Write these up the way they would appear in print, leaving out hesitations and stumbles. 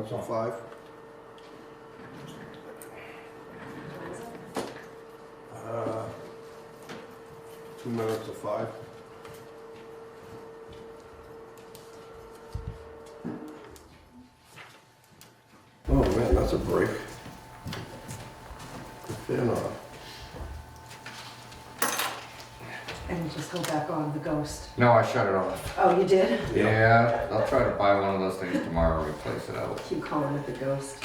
minutes of 5. Uh, 2 minutes of 5. Oh man, that's a break. Good fan off. And just go back on the ghost. No, I shut it off. Oh, you did? Yeah, I'll try to buy one of those things tomorrow and replace it out. Keep calling it the ghost.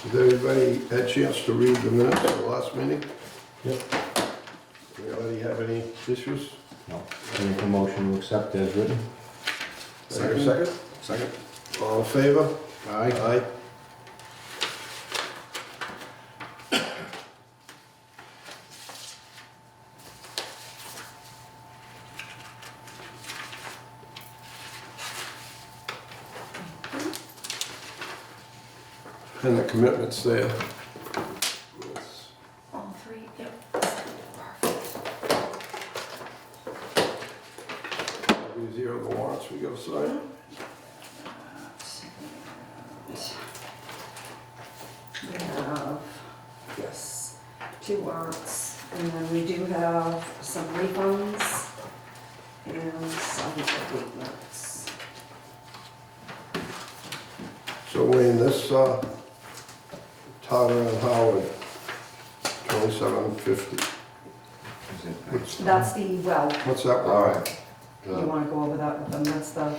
Has everybody had a chance to read the minutes of the last meeting? Yep. Anybody have any issues? No. I make a motion to accept as written. Second? Second. All in favor? Aye. Aye. And the commitments there. Yes. All three, yep. These here are the warrants we gotta sign. We have, yes, 2 warrants, and then we do have some refunds and some abatements. So Wayne, this, Tyler and Howard, 2750. What's, That's the, well, what's that? All right. you wanna go over that with them, that's the,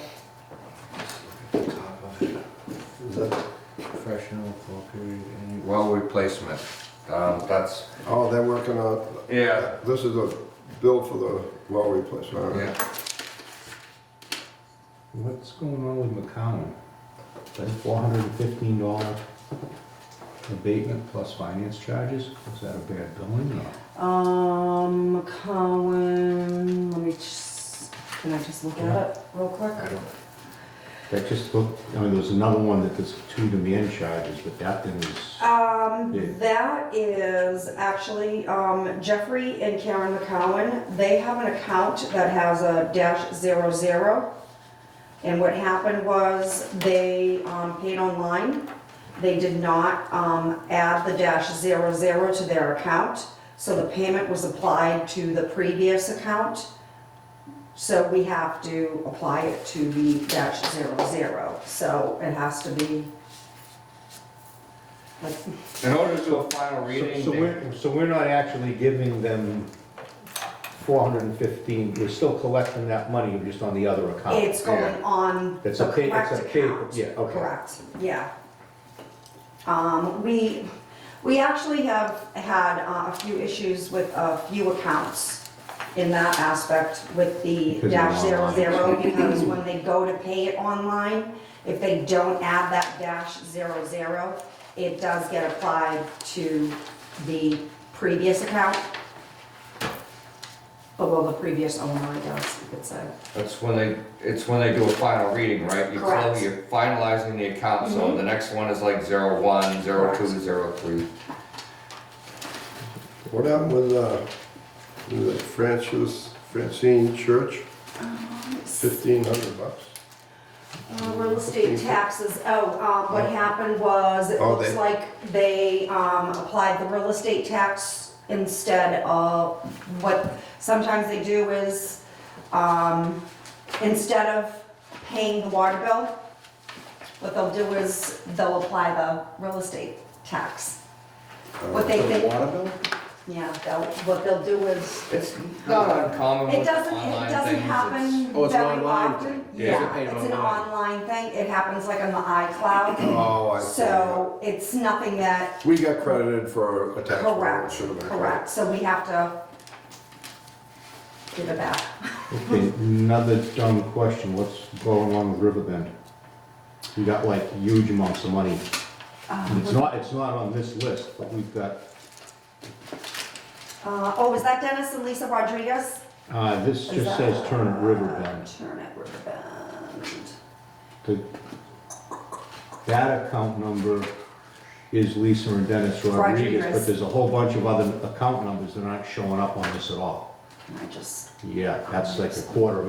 Is that, Professional, appropriate, any... Well replacement. That's, oh, they're working on, yeah, this is a bill for the well replacement. All right. yeah. What's going on with McCowan? That $415 abatement plus finance charges? Was that a bad billing or? Cohen, let me just, can I just look at it real quick? I don't, That just looked, I mean, there was another one that there's 2 demand charges, but that thing was, Yeah. That is actually, Jeffrey and Karen McCowan, they have an account that has a -00. And what happened was they, paid online. They did not, add the -00 to their account. So the payment was applied to the previous account. So we have to apply it to the -00. So it has to be like, in order to do a final reading, so we're not actually giving them 415, we're still collecting that money, just on the other account. it's going on the It's a pay, correct it's a pay, account. yeah, okay. Correct, yeah. We actually have had a few issues with a few accounts in that aspect with the Because of -00, because when they go to pay it online, if they don't add that -00, it does get applied to the previous account. Oh, well, the previous owner, I guess you could say. it's when they do a final reading, right? Correct. You're finalizing the account, so Mhm. the next one is like 01, 02, 03. What happened with, the Francine Church? $1,500. Real estate taxes, what happened was, it Oh, looks they- like they, applied the real estate tax instead of, what sometimes they do is, instead of paying the water bill, what they'll do is, they'll apply the real estate tax. What they For the think, water bill? yeah, what they'll do is, It's not uncommon it with doesn't online things. happen Oh, it's an very online often. thing. Yeah. Yeah, Paid it's an online. online thing, it happens like on the iCloud. Oh, I see. So it's nothing that, We got credited for a tax bill. correct, Should have been correct, so we have to, give it back. Okay, another dumb question, what's going on with Riverbend? We got like huge amounts of money. It's not on this list, but we've got, Oh, is that Dennis and Lisa Rodriguez? this Is just that- says Turner Riverbend. Turner Riverbend. The- That account number is Lisa and Dennis Rodriguez, Rodriguez. but there's a whole bunch of other account numbers that aren't showing up on this at all. I just, Yeah, that's like a quarter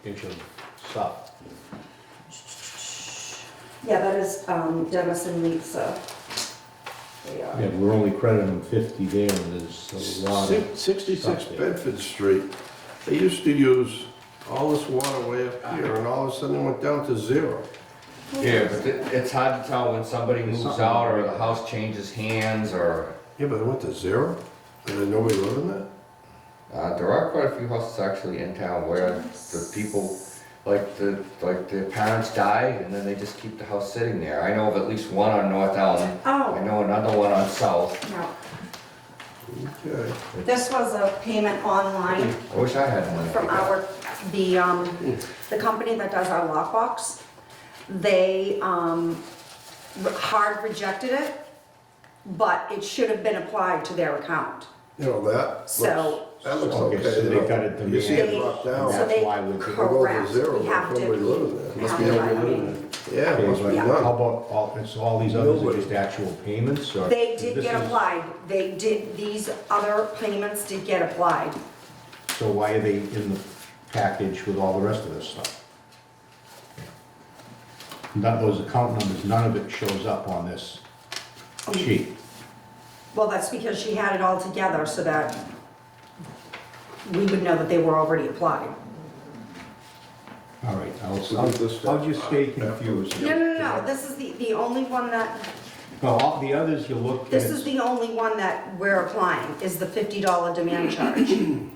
inch of stuff. yeah, that is Dennis and Lisa. They are. Yeah, we're only crediting them 50 there, and there's a lot of 66 stuff there. Bedford Street, they used to use all this water way up here, and all of a sudden it went down to 0. Yeah, but it's hard to tell when somebody There's moves something out or wrong. the house changes hands or, Yeah, but it went to 0? And then nobody lived in that? there are quite a few houses actually in town where the people, like the parents died and then they just keep the house sitting there. I know of at least one on North Elm. I Oh, know another one on South. no, Okay. this was a payment online I wish I had one. from the company that does our lockbox. They hard rejected it, but it should have been applied to their account. You know, that So- looks Okay, okay. so they got it You see it They- drop So down. That's they, why we- It'll go to correct, 0, we have but nobody living there. to, Must have be to, nobody I living mean, there. Yeah, Okay, must be but none. how about all these others are Nobody. just actual payments, or? they did this get is- applied, these other payments did get applied. So why are they in the package with all the rest of this stuff? None, those account numbers, none of it shows up on this sheet. Well, that's because she had it all together so that we would know that they were already applied. All right, So this I'll just stay stuff- confused. No, this is the only one that, No, all the others you look at. this is the only one that we're applying, is the $50 demand charge.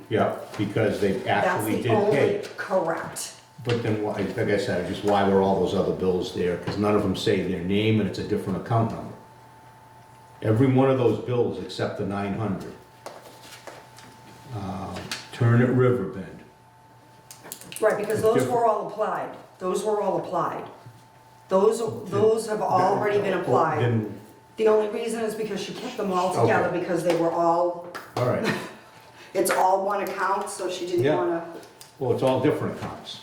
Yeah, because they That's actually the did only, pay. correct. But then, like I said, just why were all those other bills there? Because none of them say their name and it's a different account number. Every one of those bills except the 900. Turn at Riverbend. Right, because those were all applied, those were all applied. Those have already been applied. Then, The only reason is because she kept them all together Okay. because they were all, all right, it's all one account, so she didn't Yeah. wanna. well, it's all different accounts.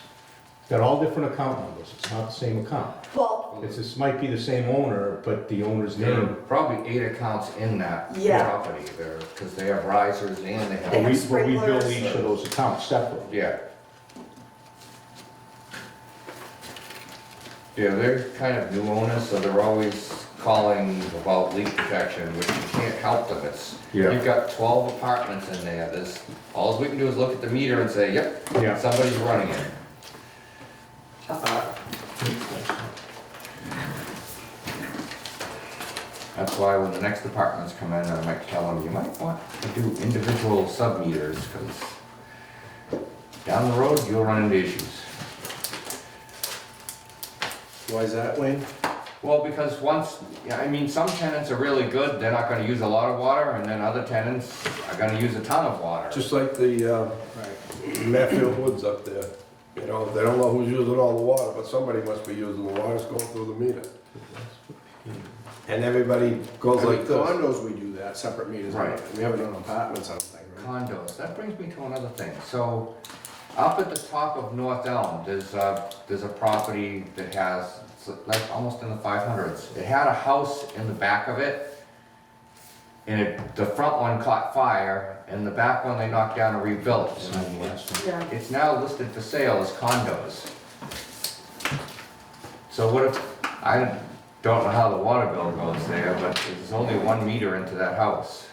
Got all different account numbers, it's not the same account. Well, This might be the same owner, but the owner's There are name. probably 8 accounts in that Yeah. property there, because they have risers and they They have, have But we bill sprinklers. each of those accounts separately. yeah. Yeah, they're kind of new owners, so they're always calling about leak protection, which you can't help them. Yeah. You've got 12 apartments in there, all we can do is look at the meter and say, yep, Yeah. somebody's running it. That's why when the next departments come in, I might tell them, you might want to do individual sub-meters, because down the road, you'll run into issues. Why is that, Wayne? Well, because some tenants are really good, they're not gonna use a lot of water, and then other tenants are gonna use a ton of water. Just like the Matfield Woods up there. You know, they don't know who's using all the water, but somebody must be using the water, it's going through the meter. And everybody goes like this. Condos, we do that, separate meters. Right. We haven't done apartments, I don't think, right? Condos, that brings me to another thing. So, up at the top of North Elm, there's a property that has, it's like almost in the 500s. It had a house in the back of it, and the front one caught fire, and the back one they knocked down and rebuilt. Signed the last one. Yeah, It's now listed for sale as condos. So what if, I don't know how the water bill goes there, but there's only 1 meter into that house.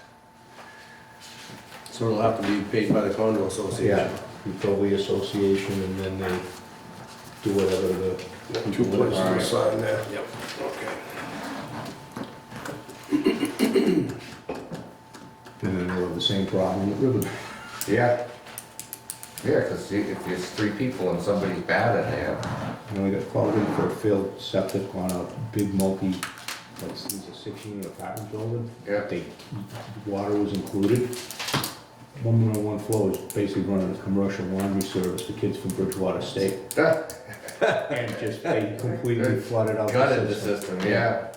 So it'll have to be paid by the condo association. Yeah, you fill the association and then they do whatever the. Two places to sign there. Yep, okay. And then we'll have the same problem with Riverbend. Yeah. Yeah, because if there's 3 people and somebody's bad in there, And we got called in for a failed septic on a big this is a 6-unit apartment building. Yeah. Water was included. woman on one floor was basically running a commercial laundry service to kids from Bridgewater State. And just, they completely flooded out Gutted the the system. system, yeah.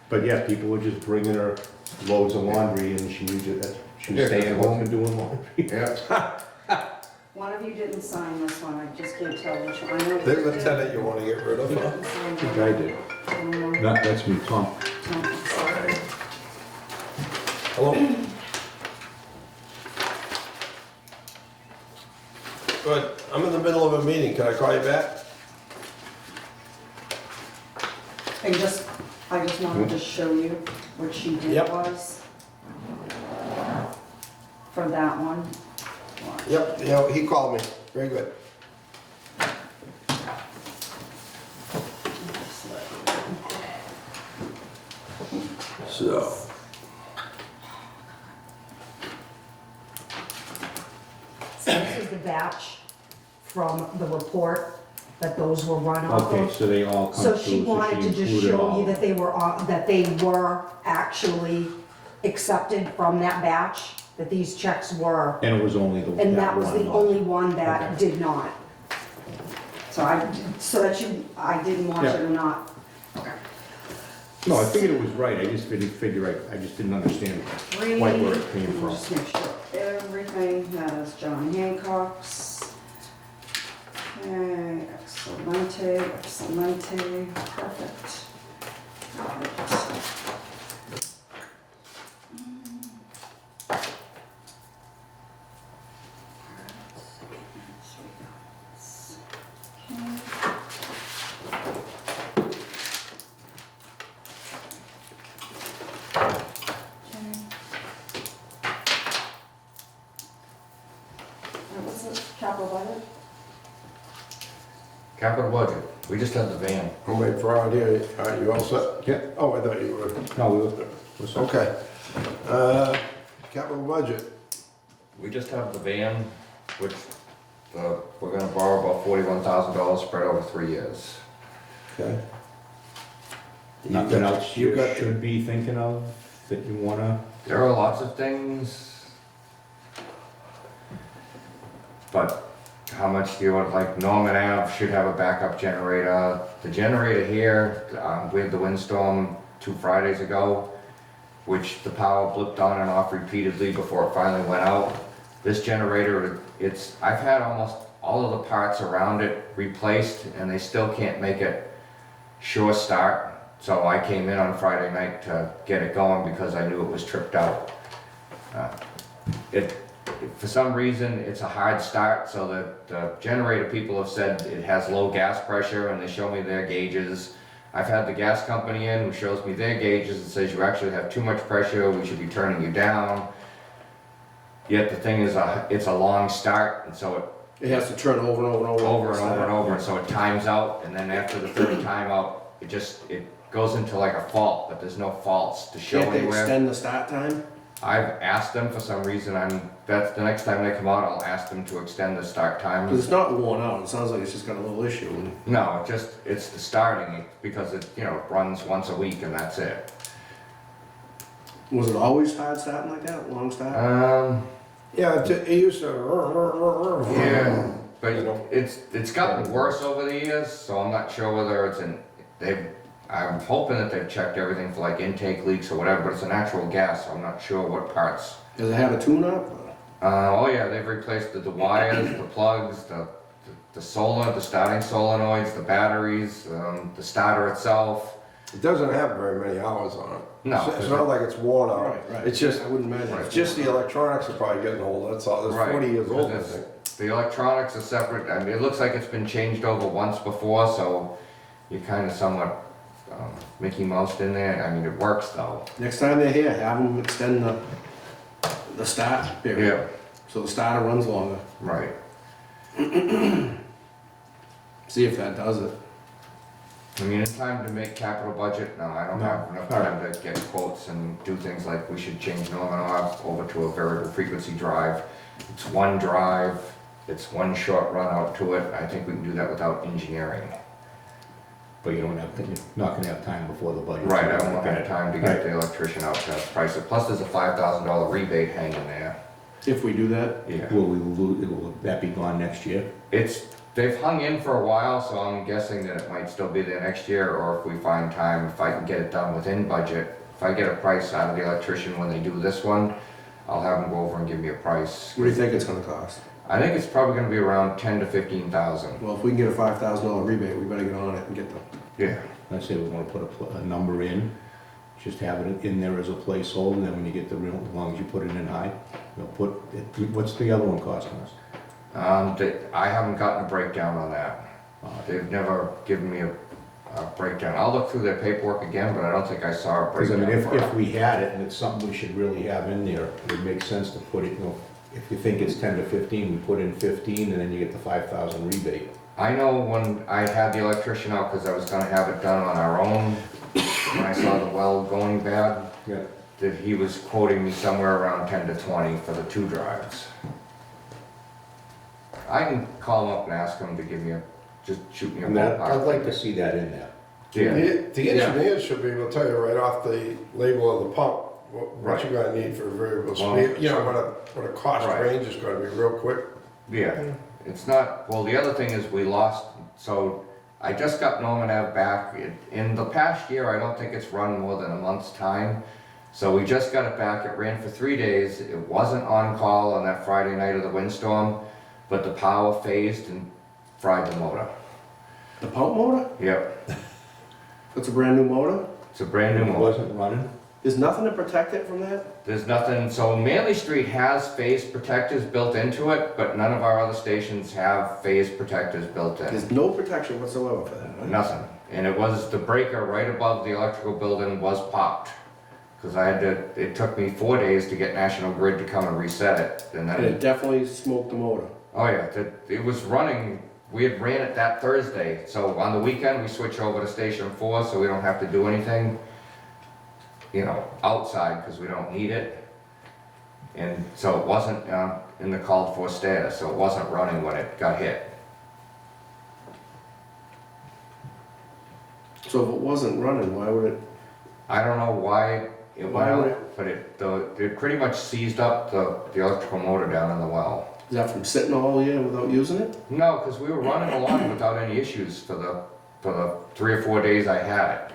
But yeah, people were just bringing her loads of laundry and she was Yeah, staying home and doing laundry. Yeah. One of you didn't sign this one, I just can't tell which one. I know you There's a did. tenant you wanna get rid of, You huh? didn't sign I think that I one. did. I don't know. That's me, Tom. Oh, sorry. Hello? Good, I'm in the middle of a meeting, can I call you back? And I just wanted to show you what she did Yep. was for that one. Watch. Yep, yeah, he called me, very good. So, So this is the batch from the report that those were run off Okay, of. so they all come So through, she wanted to just included show all. you that they were actually accepted from that batch, that these checks were. And it was only the, And that was one the month. only one that Okay. did not. So I didn't watch it or not. No, I figured it was right, I just didn't figure, I just didn't understand Three, quite where it came from. just make sure everything that is John Hancock's. Okay, excelente, perfect. Alright. What's the capital budget? Capital budget, we just had the van. I'm waiting for out here, alright, you all set? Yeah, Oh, I thought you were, no, we're sorry. okay. Capital budget, We just have the van, which, we're gonna borrow about $41,000 spread over 3 years. okay. Nothing else You you got, should be thinking of that you wanna, There are lots of things. But how much do you want, like Norman Ave should have a backup generator. The generator here, we had the windstorm 2 Fridays ago, which the power blipped on and off repeatedly before it finally went out. This generator, I've had almost all of the parts around it replaced and they still can't make it sure start. So I came in on Friday night to get it going because I knew it was tripped out. For some reason, it's a hard start, so the generator people have said it has low gas pressure and they show me their gauges. I've had the gas company in who shows me their gauges and says you actually have too much pressure, we should be turning you down. Yet the thing is, it's a long start, and so It has to turn over and over and over. over and over and over, and so it times out, and then after the third time out, it goes into like a fault, but there's no faults to show Can't they anywhere. extend the start time? I've asked them for some reason, that's the next time they come out, I'll ask them to extend the start time. Because it's not worn out, it sounds like it's just got a little issue. No, it's the starting, because it, runs once a week and that's it. Was it always hard starting like that, long start? yeah, it used to. Yeah, but You know. it's gotten worse over the years, so I'm not sure whether I'm hoping that they've checked everything for like intake leaks or whatever, but it's a natural gas, so I'm not sure what parts. Does it have a tune-up? Oh yeah, they've replaced the wires, the plugs, the solar, the starting solenoids, the batteries, the starter itself. It doesn't have very many hours on it. No. It's not like it's worn out. Right. It's just, I wouldn't imagine. it's just the electronics are probably getting old, that's all. It's Right. 40 years old, I It's- think. The electronics are separate, I mean, it looks like it's been changed over once before, so you're kind of somewhat Mickey Mouse in there. I mean, it works though. Next time they're here, have them extend the start period. So the starter runs longer. Right. See if that does it. I mean, it's time to make capital budget. No, I don't No. have enough time to get quotes and do things like we should change Norman Ave over to a variable frequency drive. It's one drive, it's one short run out to it. I think we can do that without engineering. but you're not gonna have time before the budget. Right, I won't have time to get Right. the electrician out to price it. Plus, there's a $5,000 rebate hanging there. If we do that, Yeah. Will that be gone next year? They've hung in for a while, so I'm guessing that it might still be there next year, or if we find time, if I can get it done within budget. If I get a price out of the electrician when they do this one, I'll have them go over and give me a price. what do you think it's gonna cost? I think it's probably gonna be around 10 to 15,000. Well, if we can get a $5,000 rebate, we better get on it and get the, Yeah. I say we wanna put a number in, just have it in there as a placeholder, and then when you get the real, as long as you put it in high, you'll put, what's the other one costing us? I haven't gotten a breakdown on that. They've never given me a breakdown. I'll look through their paperwork again, but I don't think I saw a Because I breakdown mean, for if it. we had it, and it's something we should really have in there, it would make sense to put it, you know, if you think it's 10 to 15, we put in 15, and then you get the 5,000 rebate. I know when I had the electrician out, because I was gonna have it done on our own, when I saw the well going bad, Yeah. that he was quoting me somewhere around 10 to 20 for the 2 drives. I can call him up and ask him to give me just shoot me a And that, ballpark. I'd like to see that in there. Yeah, The engineers should be able to tell you right off the label of the pump, what you're gonna need for variable Well, speed, you know, what a cost Right. range is gonna be real quick. yeah. It's not, well, the other thing is we lost, so I just got Norman Ave back. In the past year, I don't think it's run more than a month's time. So we just got it back. It ran for 3 days. It wasn't on call on that Friday night of the windstorm, but the power phased and fried the motor. the pump motor? Yep, That's a brand new motor? it's a brand new It motor. wasn't running? There's nothing to protect it from that? There's nothing, so Manley Street has phase protectors built into it, but none of our other stations have phase protectors built in. There's no protection whatsoever for that, huh? Nothing. And it was, the breaker right above the electrical building was popped. Cause I had to, it took me 4 days to get National Grid to come and reset it. And And it then, definitely smoked the motor. oh yeah, it was running, we had ran it that Thursday. So on the weekend, we switched over to Station 4 so we don't have to do anything, you know, outside, cause we don't need it. And so it wasn't in the called for status, so it wasn't running when it got hit. So if it wasn't running, why would it? I don't know why it went Why would out, but it pretty much seized up the electrical motor down in the well. Is that from sitting all year without using it? No, because we were running along without any issues for the 3 or 4 days I had it.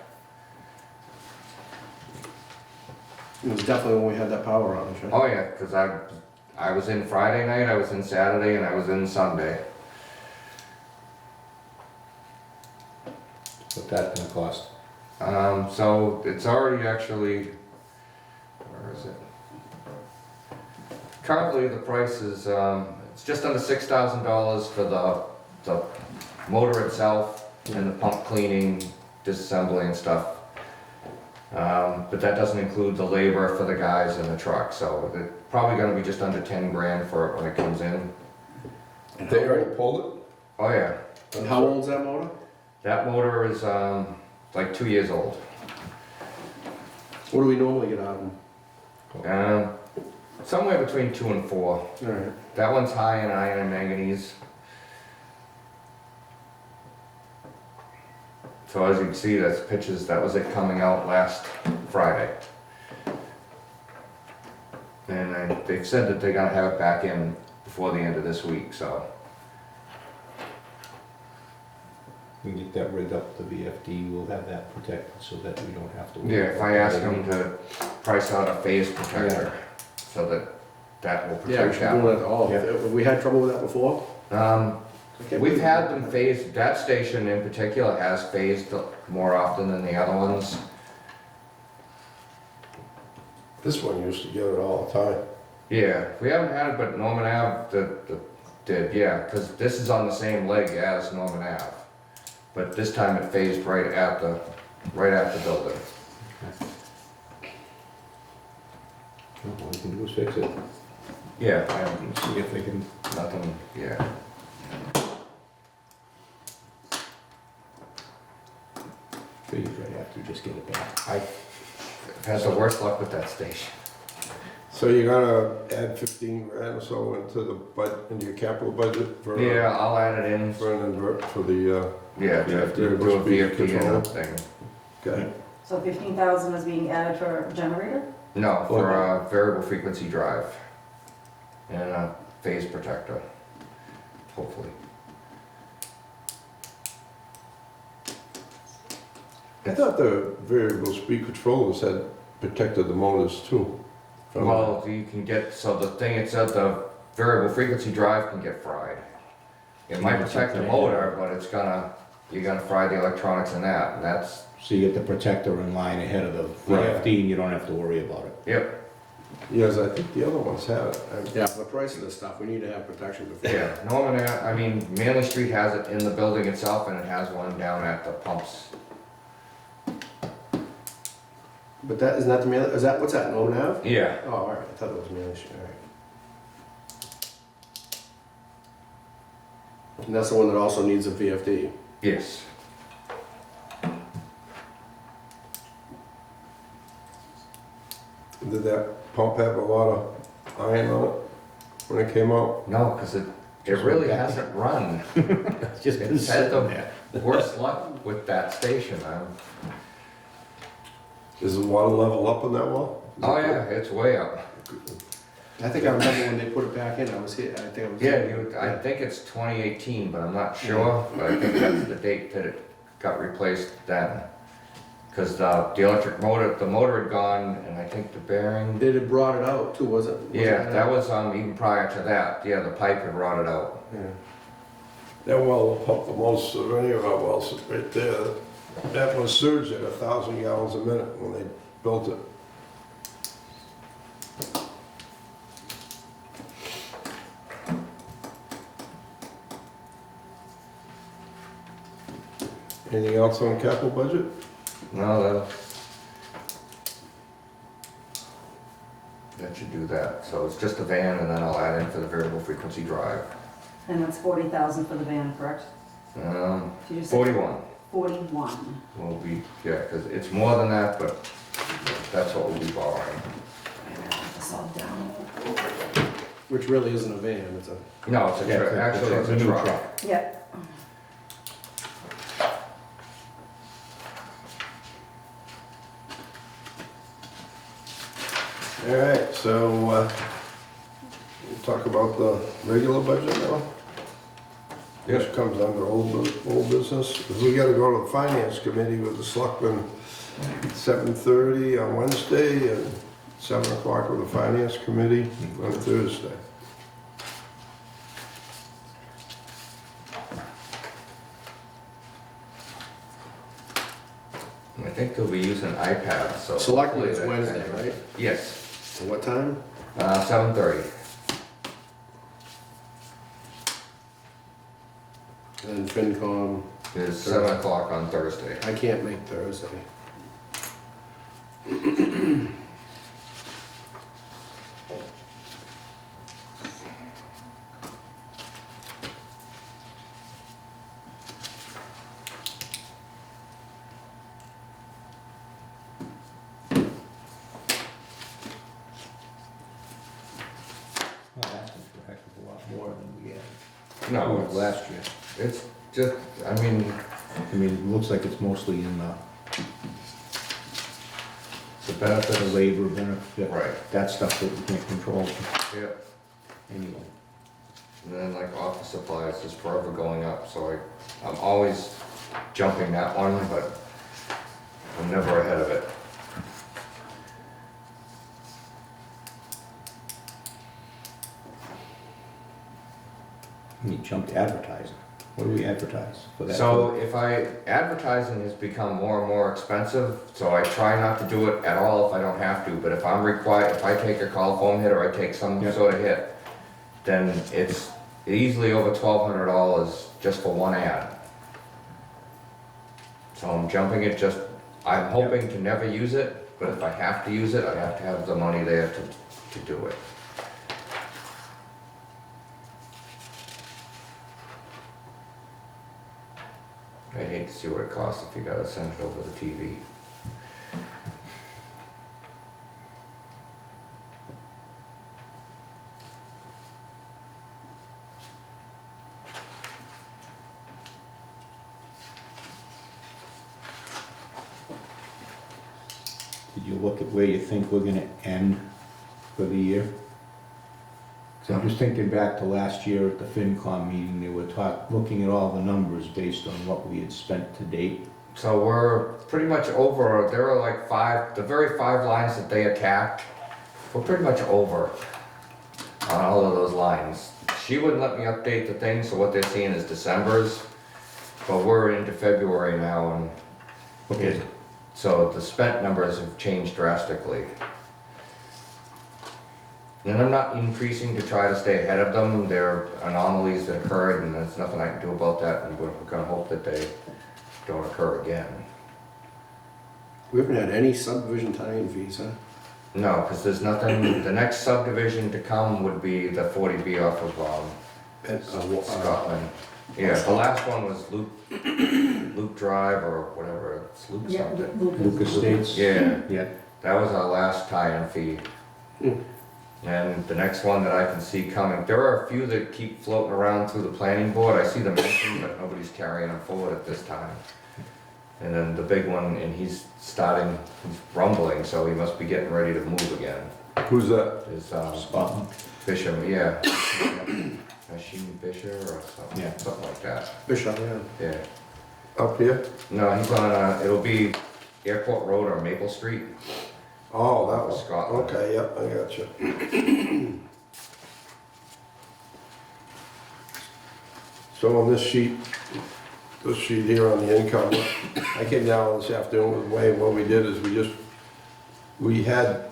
It was definitely when we had that power outage, right? Oh yeah, because I was in Friday night, I was in Saturday, and I was in Sunday. What's that gonna cost? So it's already actually, where is it? Currently, the price is, it's just under $6,000 for the motor itself and the pump cleaning, disassembly and stuff. But that doesn't include the labor for the guys in the truck, so it's probably gonna be just under 10 grand for it when it comes in. They already pulled Oh yeah, And how old's that motor? that motor is, like 2 years old. What do we normally get out of them? Somewhere between 2 and 4. Alright. That one's high in iron and manganese. So as you can see, that's pictures, that was it coming out last Friday. And they've said that they're gonna have it back in before the end of this week, so. We can get that rigged up to VFD, we'll have that protected so that we don't have to. Yeah, if I ask them to price out a phase protector, so that will Yeah, we protect should that do one. it all. Have we had trouble with that before? I can't We've believe- had them phased, that station in particular has phased more often than the other ones. it. This one used to get it all the time. Yeah, we haven't had it, but Norman Ave did, yeah, because this is on the same leg as Norman Ave. But this time it phased right at the building. Well, all we can do is fix it, Yeah, and see if they can, nothing, yeah. figure right after, just get it back. I've had the worst luck with that station. So you're gonna add 15 grand or so into into your capital budget for? Yeah, I'll add it in, For an invert, for the, yeah, to do a VFD and thing. okay. So 15,000 is being added for a generator? No, for a variable frequency drive. and a phase protector, hopefully. I thought the variable speed controllers had protected the motors too. from- Well, you can get, so the thing, it said the variable frequency drive can get fried. It might protect the motor, but it's gonna, you're gonna fry the electronics in that, and that's, So you get the protector in line ahead of the Right. VFD and you don't have to worry about it. yep, Yes, I think the other ones had it. Yeah, for the price of this stuff, we need to have protection before. yeah. Norman, I mean, Manley Street has it in the building itself, and it has one down at the pumps. But that, isn't that the Manley, is that, what's that, Norman Ave? Yeah, Oh, all right, I thought it was Manley Street, all right. And that's the one that also needs a VFD. yes. Did that pump have a lot of iron on it when it came out? No, because it really hasn't run. It's just been It's had sitting the there. worst luck with that station. Is the water level up on that well? Oh yeah, it's way up. I think I remember when they put it back in, I was here, I think I was. Yeah, I think it's 2018, but I'm not sure. But I think that's the date that it got replaced then. Because the electric motor, the motor had gone, and I think the bearing. It had brought it out too, was it? Yeah, that was even prior to that. Yeah, the pipe had rotted out. Yeah. That well will pump the most of any of our wells right there. That was surged at 1,000 gallons a minute when they built it. Anything else on capital budget? No, that should do that. So it's just a van, and then I'll add in for the variable frequency drive. And that's 40,000 for the van, correct? Did you say 41 41. will be, yeah, because it's more than that, but that's what we'll be borrowing. I'm gonna write this all down. Which really isn't a van, it's a. No, it's a truck, actually, it's a new truck. Yep. All right, so we'll talk about the regular budget now. Which comes under old business. 'Cause we gotta go to the finance committee with the selectmen at 7:30 on Wednesday and 7 o'clock with the finance committee on Thursday. I think they'll be using iPads, so. Selectmen is hopefully that- Wednesday, right? Yes, So what time? 7:30. And FinCom, Is 7 o'clock on Thursday. I can't make Thursday. Well, that's a heck of a lot more than we had. No, it's, Last year. it's just, I mean, I mean, it looks like it's mostly in the benefit of labor. labor benefit. Right. That stuff that we can't control Yeah, anyway. and then like office supplies is forever going up, so I'm always jumping that one, but I'm never ahead of it. And you jumped advertising. What do we advertise for that? So advertising has become more and more expensive, so I try not to do it at all if I don't have to, but if I'm required, if I take a coliform hit or I take some Yeah. sort of hit, then it's easily over $1,200 just for one ad. So I'm jumping it I'm hoping to never use it, but if I have to use it, I have to have the money there to do it. I hate to see what it costs if you gotta send it over the TV. Did you look at where you think we're gonna end for the year? So I'm just thinking back to last year at the FinCom meeting, they were looking at all the numbers based on what we had spent to date. So we're pretty much over, there are like the very 5 lines that they attacked, we're pretty much over on all of those lines. She wouldn't let me update the thing, so what they're seeing is December's, but we're into February now, and Okay. so the spent numbers have changed drastically. And I'm not increasing to try to stay ahead of them. There are anomalies that occurred, and there's nothing I can do about that, and we're gonna hope that they don't occur again. We haven't had any subdivision tie-in fees, huh? No, because there's nothing, the next subdivision to come would be the 40B off of Scotland. Yeah, the last one was Luke Drive or whatever, it's Luke Yeah, something. Luke Estates? Yeah, Yeah. that was our last tie-in fee. Hmm. And the next one that I can see coming, there are a few that keep floating around through the planning board, I see them mentioned, but nobody's carrying them forward at this time. And then the big one, and he's rumbling, so he must be getting ready to move again, Who's that? is Scotland? Bishop, yeah. Machine Fisher or something, Yeah. something like that, Bishop, yeah. yeah. Up here? No, he's on, it'll be Airport Road or Maple Street. Oh, that was, Scotland. okay, yep, I got you. So on this sheet here on the income, I came down this afternoon with Wayne, what we did is we had,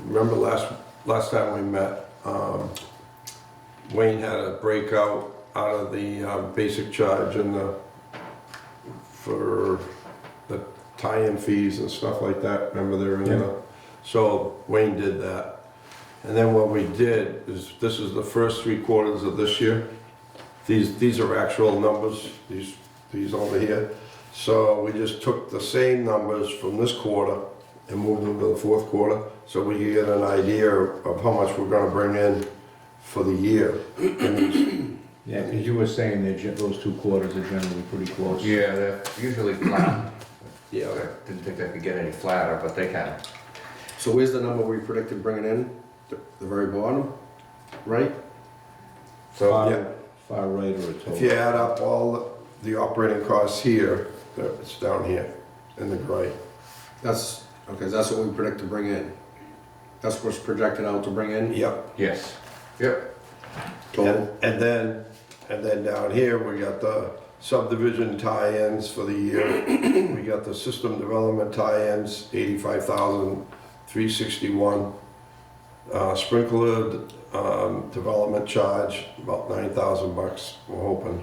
remember last time we met, Wayne had a breakout out of the basic charge and for the tie-in fees and stuff like that, remember they were in the, so Wayne did that. And then what we did is, this is the first 3 quarters of this year. These are actual numbers, these over here. So we just took the same numbers from this quarter and moved them to the 4th quarter, so we could get an idea of how much we're gonna bring in for the year. Yeah, because you were saying that those 2 quarters are generally pretty close. Yeah, they're usually flat. Yeah, I didn't think they could get any flatter, but they can. So where's the number we predicted bringing in? The very bottom, right? So, yeah. Far right or a total? If you add up all the operating costs here, it's down here in the gray. That's, okay, that's what we predict to bring in. That's what's projected out to bring in, Yep. yes, yep. total? And then down here, we got the subdivision tie-ins for the year. We got the system development tie-ins, $85,361. Sprinkler development charge, about $9,000, we're hoping.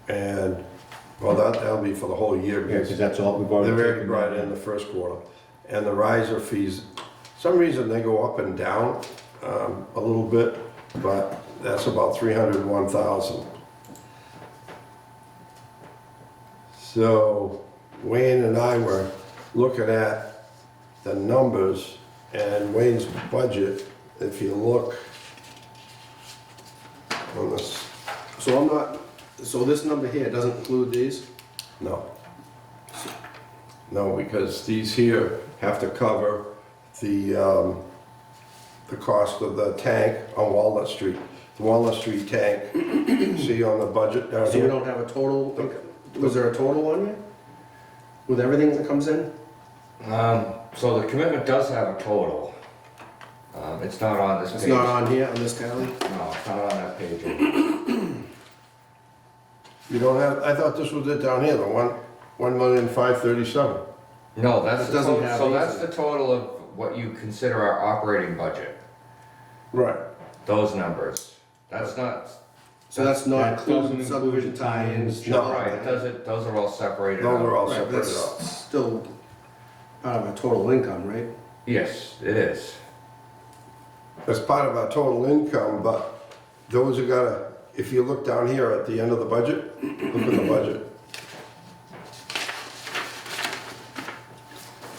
And, well, that'll be for the whole year, Yeah, because that's all we've already they've already taken. brought it in the 1st quarter. And the riser fees, some reason they go up and down a little bit, but that's about $301,000. So Wayne and I were looking at the numbers and Wayne's budget, if you look on this, So this number here doesn't include these? no. No, because these here have to cover the cost of the tank on Walnut Street. The Walnut Street tank, see on the budget down So we here? don't have a total, was there a total on here? With everything that comes in? So the commitment does have a total. It's not on this page. It's not on here, on this tally? No, it's not on that page. You don't have, I thought this was it down here, the 1,537,000. No, that's It the doesn't total, have so these that's in the total of what you consider our operating budget, Right. those numbers. That's not, So that's not That doesn't including include subdivision the tie-ins? No. right, it doesn't, those are all separated Those are out. all Right, separated that's out. still part of our total income, right? Yes, it is. That's part of our total income, but those are gotta, if you look down here at the end of the budget, look at the budget.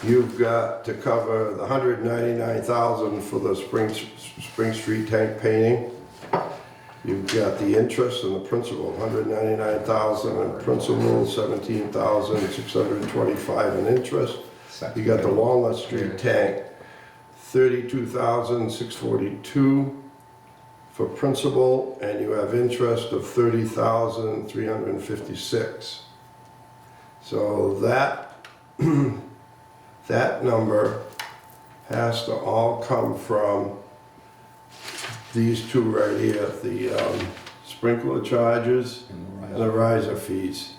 You've got to cover the $199,000 for the Spring Street tank painting. You've got the interest and the principal, $199,000 in principal, $17,625 in interest. You got the Walnut Street tank, $32,642 for principal, and you have interest of $30,356. So that, that number has to all come from these two right here, the sprinkler charges and the riser fees.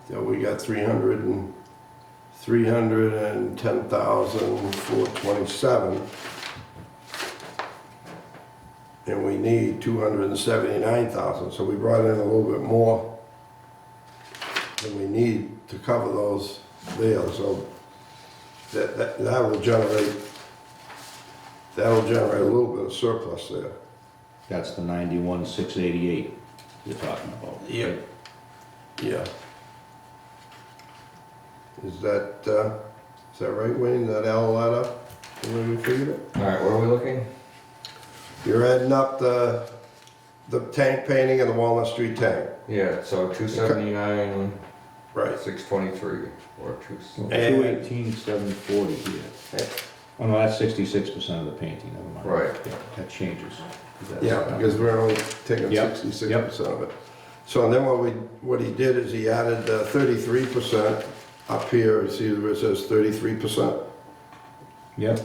So we got 310,427. And we need 279,000, so we brought in a little bit more than we need to cover those there, so that will generate a little bit of surplus there. That's the 91,688 you're talking about. Yeah. Yeah. Is that right, Wayne? That all that up? The way we figured it? Alright, where are we looking? You're adding up the tank painting and the Walnut Street tank. Yeah, so 279, Right. 623, or 2. And- 218,740 here. Oh no, that's 66% of the painting, never mind. Right. Yeah, that changes. Yeah, because we're only taking Yep, 66% of it. So and then what he did is he added 33% up here. You see where it says 33%? Yep,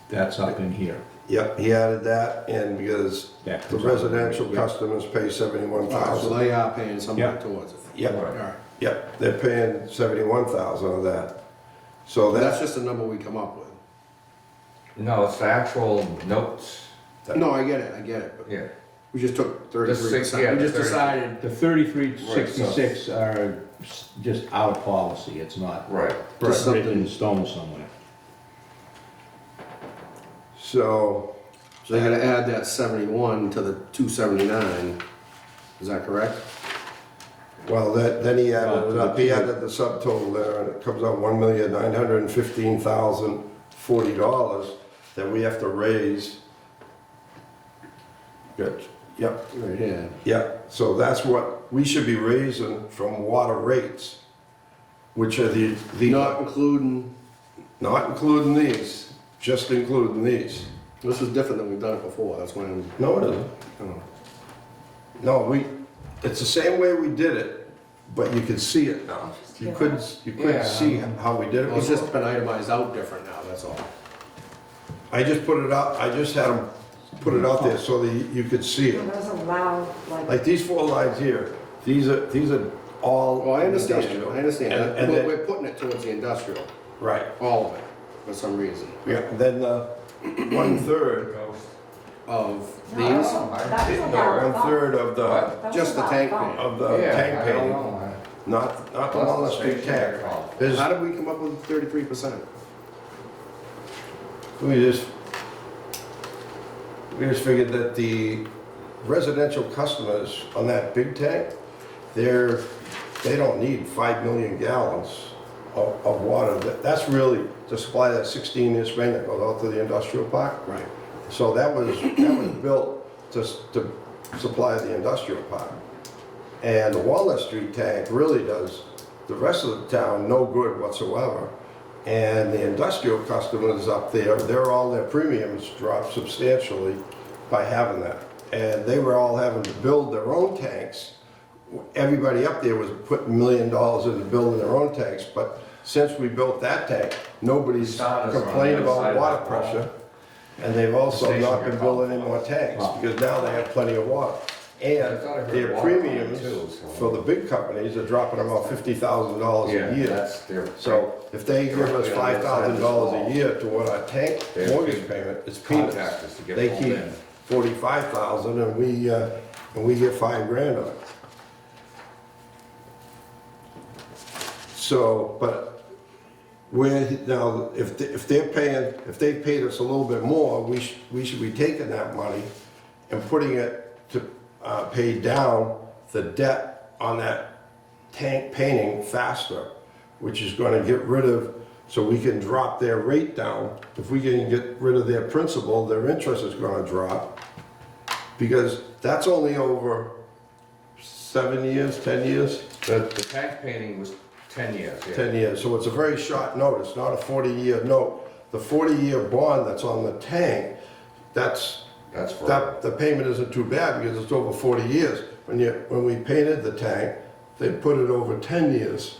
that's up in here. Yep, he added that in because That the comes out. residential Yep. customers pay So 71,000. they are paying something Yeah. towards it. Yep, Alright. yep, they're paying 71,000 of that. So That's that's, just the number we come up with. No, it's the actual notes. No, I get it, but Yeah. we just took The six- 33%. yeah, We the just 30. decided, The 3366 are just out of policy, it's not Right. Just written in something- stone somewhere. so, so they gotta add that 71 to the 279. Is that correct? well, then he added it Well, up. He added the subtotal there and it comes out $1,915,040 that we have to raise. Good, yep. Right here. Yeah, so that's what we should be raising from water rates, which are the, Not including, not including these, just including these. this is different than we've done it before, that's why I'm, No, it isn't. oh. No, it's the same way we did it, but you can see it now. You couldn't Yeah. see how we did it Well, it's before. just been itemized out different now, that's all. I just put it up, I just had them put it out there so that you could see it. Those allow, Like these 4 lines here, these are all Well, I understand, industrial. I understand, And- and but then- we're putting it towards the industrial, Right. all of it, for some reason. Yeah, then 1/3 Of No, these, that's allowed. 1/3 of the, What? just the tank paint. of the Yeah, tank I don't painting, know. not the Walnut Street tank. There's, How did we come up with 33%? we just figured that the residential customers on that big tank, they don't need 5 million gallons of water. That's really to supply that 16-inch main that goes out to the industrial park. Right. So that was built to supply the industrial park. And the Walnut Street tank really does the rest of the town no good whatsoever. And the industrial customers up there, their premiums dropped substantially by having that. And they were all having to build their own tanks. Everybody up there was putting $1 million into building their own tanks, but since we built that tank, nobody's Starters are on complained the other side about of water that wall. pressure. And they've also Station not been got building any called. more tanks, Wow. because now they have plenty of water. I And thought I heard their water premiums too, so- for the big companies are dropping about $50,000 Yeah, a year. that's their. So if they give us Directly on the other side of this $5,000 wall. a year toward our tank Their mortgage big payment, it's peanuts. Contractors to get They pulled keep in. 45,000 and we get $5,000 on it. So, but now, if they've paid us a little bit more, we should be taking that money and putting it to pay down the debt on that tank painting faster, which is gonna get rid of, so we can drop their rate down. If we can get rid of their principal, their interest is gonna drop. Because that's only over 7 years, 10 years? The tank painting was 10 years, yeah. 10 years, so it's a very short note, it's not a 40-year note. The 40-year bond that's on the tank, that's, That's for, that, the payment isn't too bad because it's over 40 years. When we painted the tank, they put it over 10 years.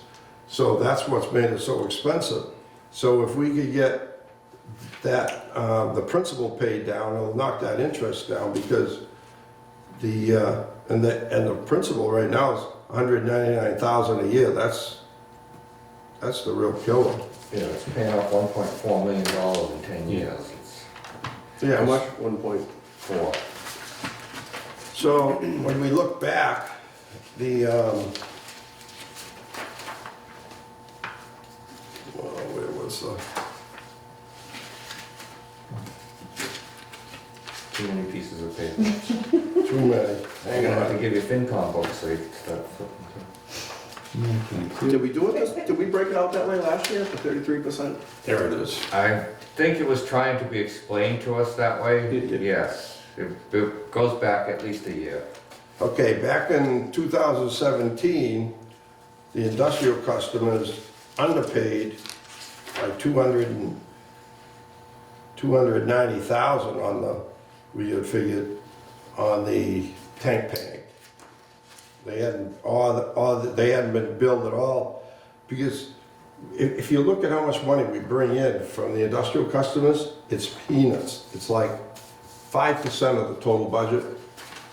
So that's what's made it so expensive. So if we could get that, the principal paid down, it'll knock that interest down because and the principal right now is $199,000 a year. That's the real killer. yeah, it's paying off $1.4 million in 10 years. It's Yeah, How much? 1.4. 4. So when we look back, where was the, Too many pieces of paper. too many? I'm gonna have to give you FinCom books so you can start flipping Did we do it did we break it out that way last year for 33%? There it is. through. I think it was trying to be explained to us that way. It- Yes, it goes back at least a year. Okay, back in 2017, the industrial customers underpaid by 290,000 on the, we had figured, on the tank painting. They hadn't, they hadn't been billed at all, because if you look at how much money we bring in from the industrial customers, it's peanuts. It's like 5% of the total budget.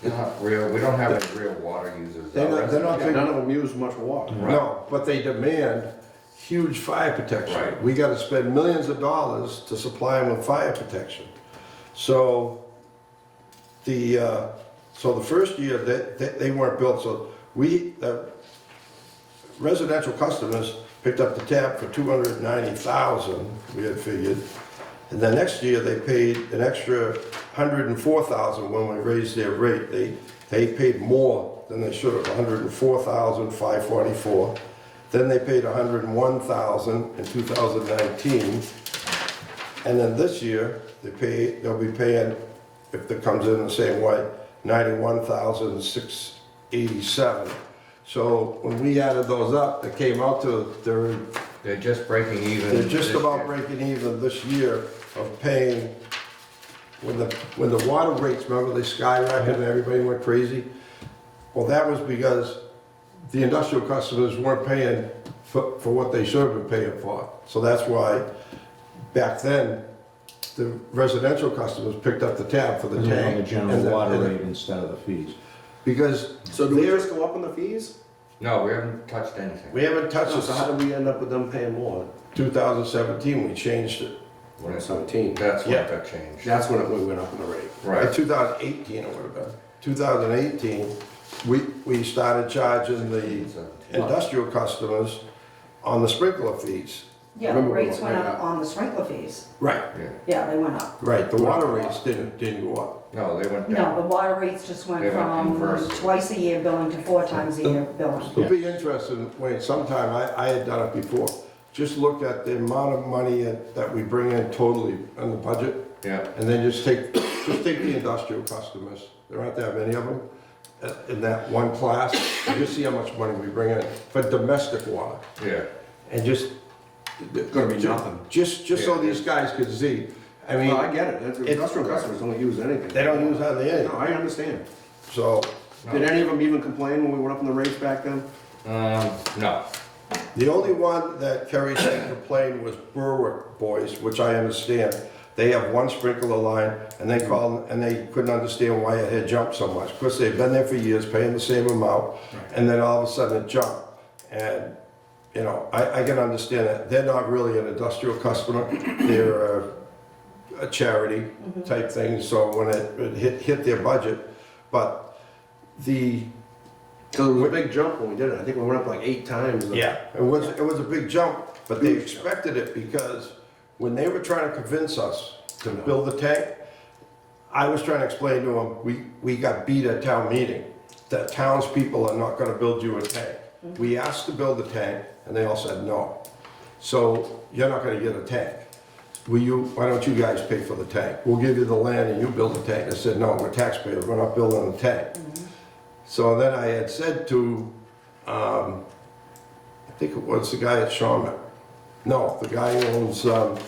Not real, we don't have any real water users. They're not big. None of them use much water. No, but they demand huge fire protection. Right. We gotta spend millions of dollars to supply them with fire protection. So the first year, they weren't built, so the residential customers picked up the tab for 290,000, we had figured. And the next year, they paid an extra 104,000 when we raised their rate. They paid more than they should have, 104,544. Then they paid 101,000 in 2019. And then this year, they'll be paying, if it comes in the same way, 91,687. So when we added those up, it came out to, They're just breaking even. they're just this about year. breaking even this year of paying, when the water rates, remember they skyrocketed and everybody went crazy? Well, that was because the industrial customers weren't paying for what they should have been paying for. So that's why back then, the residential customers picked up the tab for the On the tank. general and water rate instead of the fees. Because So do we just go up on the fees? No, we haven't touched anything. we haven't touched So how it did we end up with them paying more? 2017, we changed it. When it- 17. That's when Yeah. it got changed. That's when we went up on the rate. In Right. 2018 it would have been. 2018, we started charging the industrial customers on the sprinkler fees. Yeah, the Remember rates when- went up on the sprinkler fees. Right. Yeah. Yeah, they went up. Right, the water rates didn't go up. No, they went No, down. the water rates just went They went from inverse. twice a year billing to 4 times a year billing. It'll be interesting, Wayne, sometime, I had done it before, just look at the amount of money that we bring in totally on the budget, Yeah, and then just take the industrial customers, there aren't that many of them, in that one class, and just see how much money we bring in for domestic water, yeah. and just. It's gonna be nothing. Just so these guys could see, I Well, I mean, get it. That's- Industrial customers don't use anything. they don't use hardly No, anything, I understand. so, Did any of them even complain when we went up on the rates back then? No. the only one that Kerry said complained was Berwick Boys, which I understand. They have one sprinkler line, and they called, and they couldn't understand why it had jumped so much. Of course, they've been there for years, paying the same amount, and then all of a sudden it jumped. And, you know, I can understand that. They're not really an industrial customer, they're a charity type thing, so when it hit their budget, but the, Because it was a big jump when we did it. I think we went up like 8 times. yeah, it was a big jump, but they expected it because when they were trying to convince us to build the tank, I was trying to explain to them, we got beat at town meeting, that townspeople are not gonna build you a tank. We asked to build the tank, and they all said no. So, you're not gonna get a tank. Why don't you guys pay for the tank? We'll give you the land and you build the tank. I said, no, we're taxpayers, we're not building a tank. So then I had said to, I think it was the guy at Shawmut. No, the guy who owns the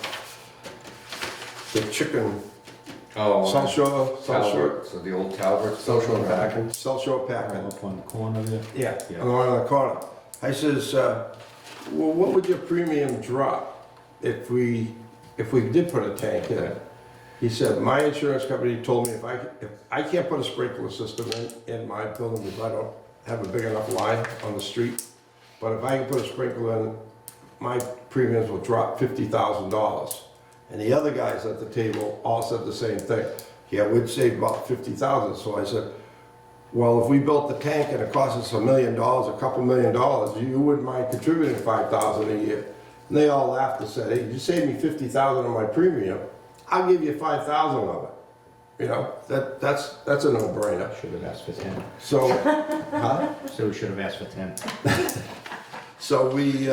chicken Oh, South Shore, Talbot, so the old Talbot. Social packing. South Shore Packard. Up on the corner there? Yeah, Yeah. on the one in the corner. I says, well, what would your premium drop if we did put a tank in it? He said, my insurance company told me if I can't put a sprinkler system in my building because I don't have a big enough line on the street, but if I can put a sprinkler in, my premiums will drop $50,000. And the other guys at the table all said the same thing. Yeah, we'd save about $50,000. So I said, well, if we built the tank and it cost us $1 million, a couple $1 million, you wouldn't mind contributing $5,000 a year. And they all laughed and said, hey, you saved me $50,000 on my premium, I'll give you $5,000 of it. You know, that's a no-brainer. Should have asked for 10. So, huh? So we should have asked for 10. So we,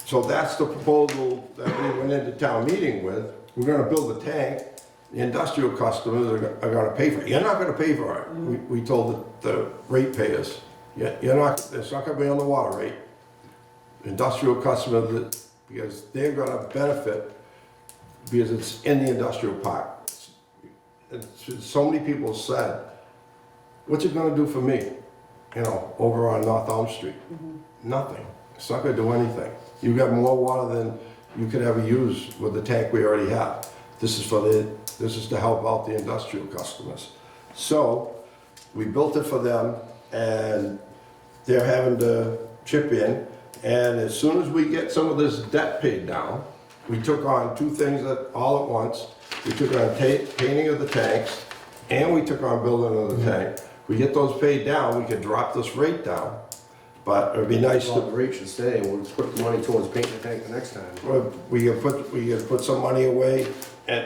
so that's the proposal that we went into town meeting with. We're gonna build a tank. The industrial customers are gonna pay for it. You're not gonna pay for it. We told the ratepayers, you're not, it's not gonna be on the water rate. Industrial customers, because they're gonna benefit because it's in the industrial park. And so many people said, what's it gonna do for me? You know, over on North Elm Street. Nothing. It's not gonna do anything. You got more water than you could ever use with the tank we already have. This is to help out the industrial customers. So, we built it for them, and they're having to chip in, and as soon as we get some of this debt paid down, we took on two things all at once. We took on painting of the tanks, and we took on building of the tank. We get those paid down, we could drop this rate down, but it'd be nice Well, to, the rate should stay, and we'll put the money towards painting the tank the next time. we could put some money away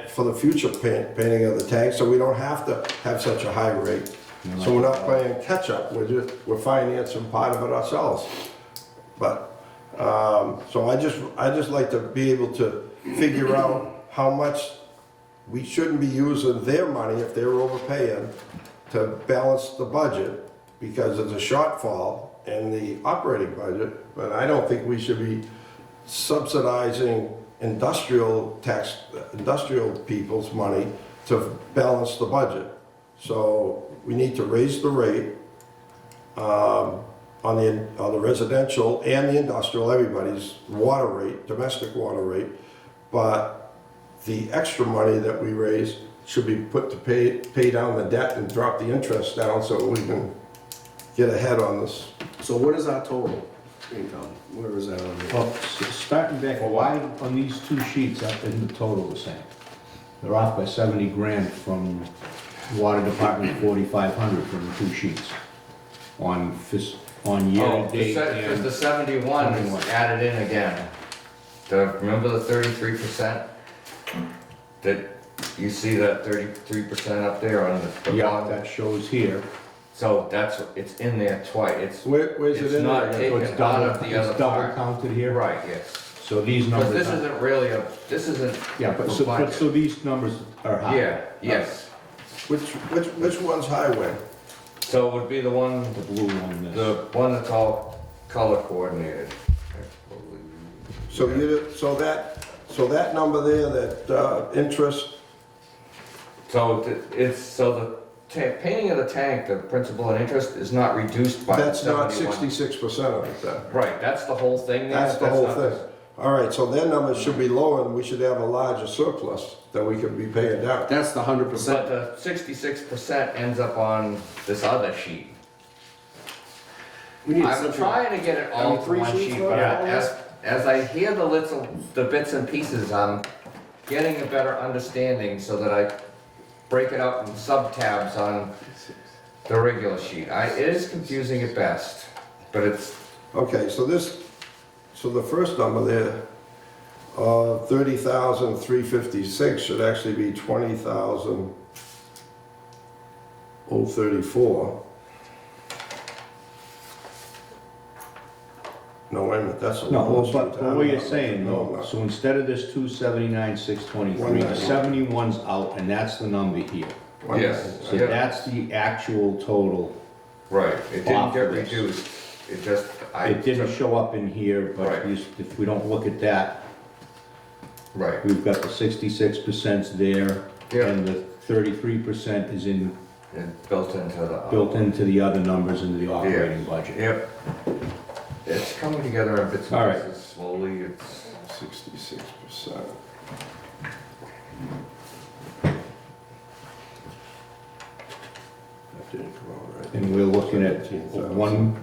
for the future painting of the tank, so we don't have to have such a high rate. So we're not playing catch-up, we're financing part of it ourselves. But, so I just like to be able to figure out how much we shouldn't be using their money if they're overpaying to balance the budget, because there's a shortfall in the operating budget, but I don't think we should be subsidizing industrial people's money to balance the budget. So we need to raise the rate on the residential and the industrial, everybody's water rate, domestic water rate, but the extra money that we raise should be put to pay down the debt and drop the interest down so we can get ahead on this. So what is our total income? Where is that on here? Well, starting back, why on these two sheets up in the total the same? They're off by 70 grand from Water Department, 4,500 from the two sheets. On year Oh, and date because the and, 71 is added in again. Remember the 33%? That, you see that 33% up there on the yeah, bottom? that shows here. So it's in there twice, Where's it it's in not there? So it's taken out double, of the other it's double part. counted here. Right, yes. So these Because numbers. this isn't really this isn't. Yeah, but for budget. so these numbers are high. Yeah, yes. Which one's highway? So it would be the one, The blue one is. the one that's all color coordinated. So that number there, that interest, So the painting of the tank, the principal and interest is not reduced by the that's not 71. 66% of it then. Right, that's the whole thing there. That's the whole not thing. All right, so their numbers should be lower and we should have a larger surplus that we could be paying down. That's the 100%. But the 66% ends up on this other sheet. We need I'm such a- trying to get it all to three one sheets sheet, worth but of as I hear the bits and pieces, I'm getting a better understanding so that I break it up in sub-tabs on the regular sheet. It is confusing at best, but it's, Okay, so the first number there, 30,356 should actually be 20,034. No, wait a minute, that's a No, little but what you're saying No, though, no. so instead of this 279,623, the 71's out and that's the number here. yes, So yeah, that's the actual total. right. It didn't Off get of this. reduced. It just, It didn't show up in here, but Right. if we don't look at that, Right. We've got the 66% there, Yeah. and the 33% is And built into the. built into the other numbers into the operating budget. Yep. It's coming together in bits All and right. pieces slowly, it's. 66%. That didn't come out right. And we're looking at 17,000.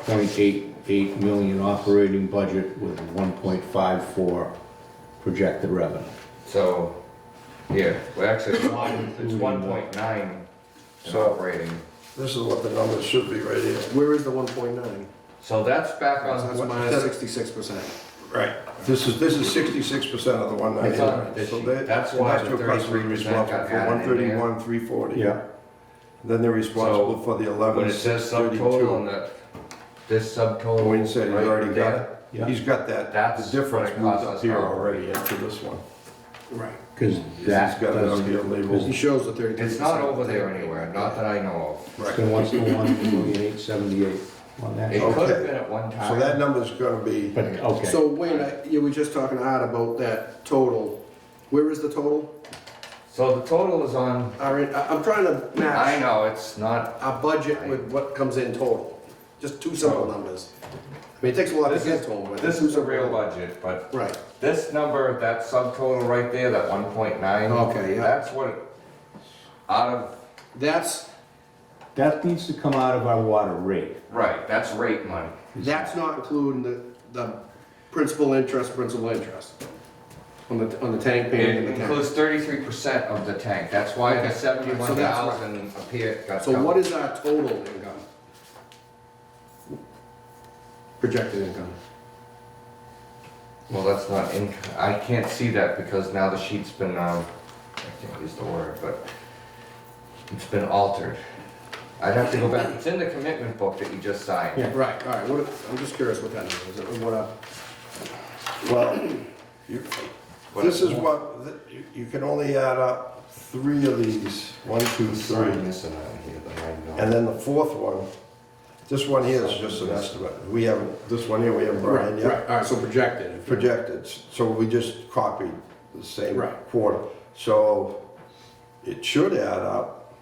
1.88 million operating budget with 1.54 projected revenue. So, yeah, well, actually, it's 1.9 in So- operating. This is what the numbers should be right here. Where is the 1.9? So that's back So on. that's what- minus 66%. Right. This is 66% of the It's 199. on this So sheet. they- That's why the industrial customers 33% responsible got for added in 131, 340. Yeah. Then they're responsible So, for the 11, When it says subtotal and that, this subtotal. Wayne said he's right already got there, it. Yeah. He's got that, That's the difference what it moved costs up us here now. already into this one. Right. Because He's that got it does on here get, labeled. He shows the 33%. It's not over there anywhere, not that I know Right. so what's the 1,878 on of. that? It could have Okay. been at one time. So that number's gonna be, But, okay. So Wayne, you were just talking to Art about that total. Where is the total? So the total is on, I'm trying to I match know, it's not, our budget with what comes in total. Just two simple numbers. I mean, it takes a lot to This get is- to them, but. this is a real budget, but Right. this number, that subtotal right there, that 1.9. Okay, yeah. That's what, out of, That's That needs to come out of our water rate. right, that's rate money. not including the principal interest on the tank payment It and the tank. includes 33% of the tank, that's why Okay, the so that's 71,000 appear, got So what covered. is our total income? Projected income? Well, that's not in, I can't see that because now the sheet's been, I can't use the word, but it's been altered. I'd have to go back, it's in the commitment book that you just signed. Yeah. Right, all right, I'm just curious what that number is, well, you- this is what, you can only add up 3 of these. 1, 2, 3. Missing out here, but I know. And then the 4th one, this one here is just an estimate. We haven't, this one here, we haven't brought in Right, yet. right, all right, so projected. Projected, so we just copied the same Right. quarter. So it should add up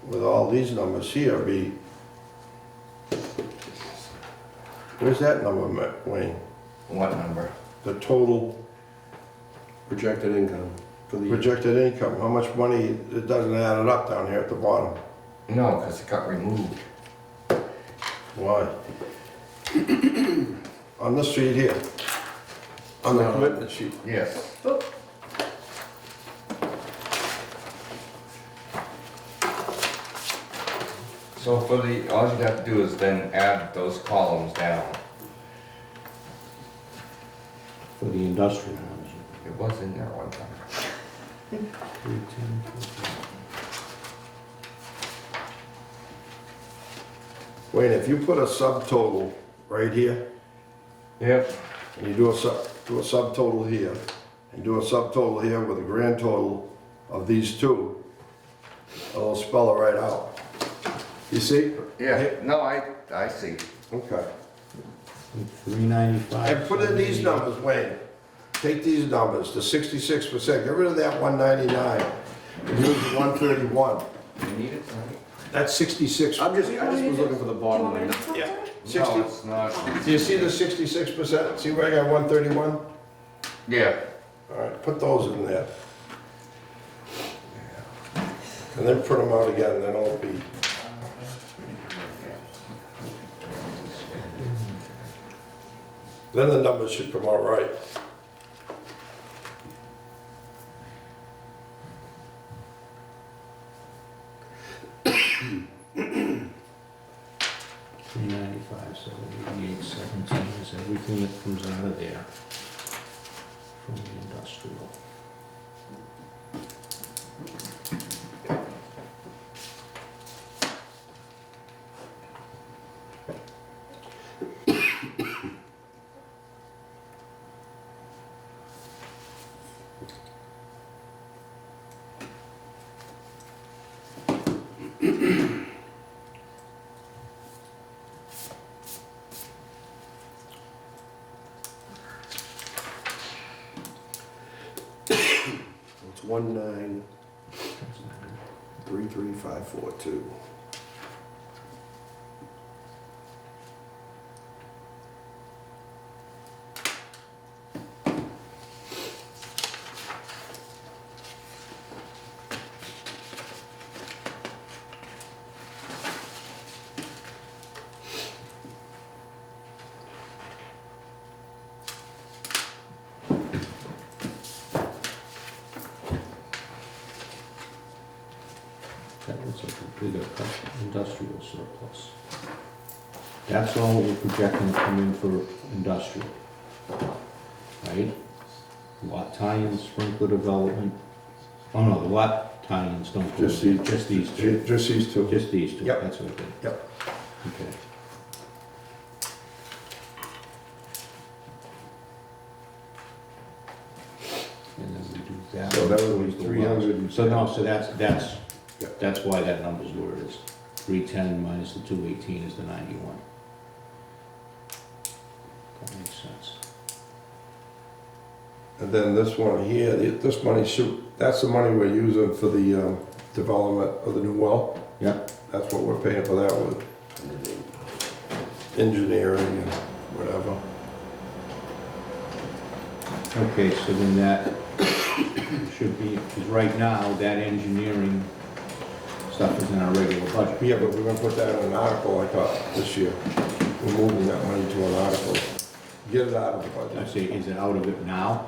with all these numbers here be, where's that number, Wayne? What number? The total Projected income for the year. projected income, how much money, it doesn't add it up down here at the bottom. No, because it got removed. Why? On this sheet here, on the No. commitment sheet. Yes. So for the, all you'd have to do is then add those columns down. For the industrial ones. It was in there one time. 310, 410. Wayne, if you put a subtotal right here, Yep. and you do a subtotal here, and do a subtotal here with a grand total of these two, it'll spell it right out. You see? Yeah, no, I see. Okay. 395. And put in these numbers, Wayne. Take these numbers, the 66%, get rid of that 199, and use the 131. You need it, right? That's 66. I just was looking for the Do you bottom want me line. to put Yeah. that? 60. No, it's not. Do you see the 66%? See where I got 131? Yeah. All right, put those in there. And then print them out again, then it'll be. Then the numbers should come out right. $395, is everything that comes out of there from the industrial. 1933542. That looks like a bigger industrial surplus. That's all we're projecting to come in for industrial. Right? Lot tie-ins, sprinkler development. Oh no, the lot tie-ins don't go. Just these- Just these two. Just these two. Just these two, Yep. that's what I did. Yep. Okay. And then we do that. So that would be Equals the 300. So no, so Yep. that's why that number's where it is. 310 minus the 218 is the 91. That makes sense. And then this one here, this money that's the money we're using for the development of the new well. Yep. That's what we're paying for that with engineering and whatever. Okay, so then that should be, because right now, that engineering stuff is in our regular budget. Yeah, but we're gonna put that in an article, I thought, this year. We're moving that money to an article. Get it out of the I budget. say, is it out of it now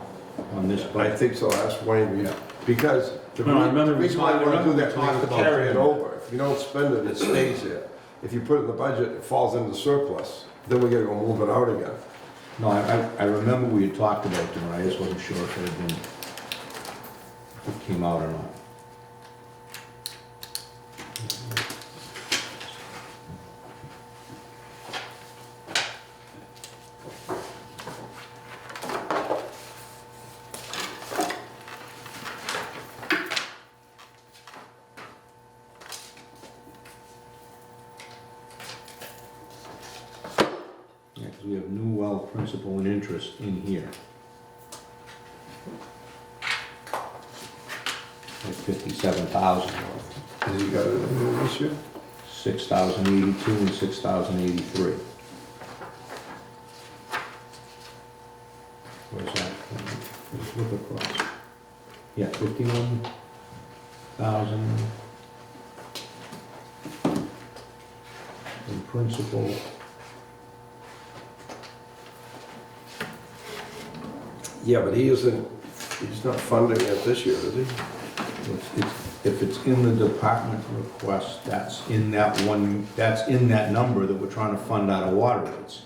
on this I budget? think so, ask Wayne, because the No, I remember we reason why talked- we wanna do I remember that, we we have talked to about carry it doing over. If you don't spend it, it stays there. If you put it in the budget, it falls into surplus. Then we gotta go move it out again. No, I remember we had talked about doing it, I just wasn't sure if it had been, if it came out or not. Yeah, because we have new well principal and interest in here. Like 57,000 worth, Has he got it in there this year? 6,082 and 6,083. Where's that? Let's look across. Yeah, 51,000 in principal. Yeah, but he's not funding it this year, is he? If it's in the department request, that's in that one, that's in that number that we're trying to fund out of water rates,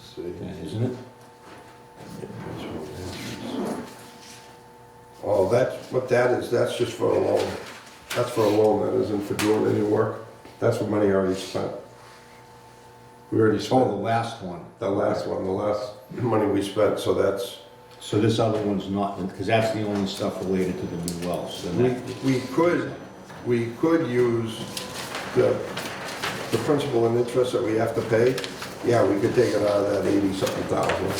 See. isn't it? Oh, that's, what that is, that's just for a loan. That's for a loan, that isn't for doing any work. That's what money already spent. We already Oh, the spent last one. the last one, the last money we spent, so that's, So this other one's not, because that's the only stuff related to the new wells. Then that- we could use the principal and interest that we have to pay. Yeah, we could take it out of that 80-something thousand.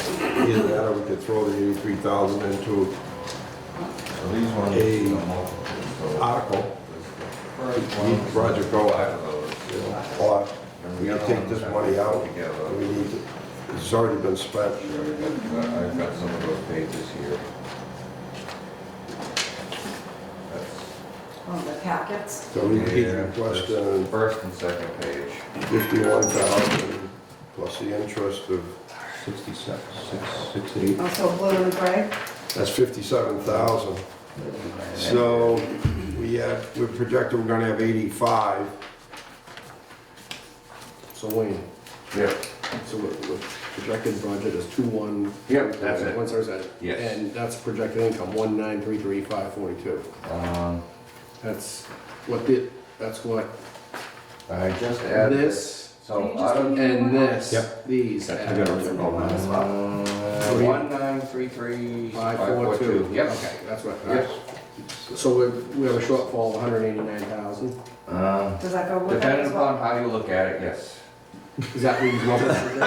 Either that or we could throw the 83,000 into So these ones, A article. Keep the project going. You know, or we could take this money out. We need to, it's already been spent. I've got some of those pages here. On the packets. So we keep Yeah, requesting First and second page. 51,000 plus the interest of, 67, 68. Also blue and gray. that's 57,000. So we're projecting we're gonna have 85. So Wayne, Yep. so the projected budget is 2-1. Yep, that's it. 177. Yes. And that's projected income, 1,933,542. That's what I just added this, So Can you just out of, give me- and this, Yep. these. I got it written down as well. 1933,542. Yep. Okay, that's what, Yes. so we have a shortfall of 189,000. Does that go with that Depending as well? upon how you look at it, yes. Is that what he's looking for?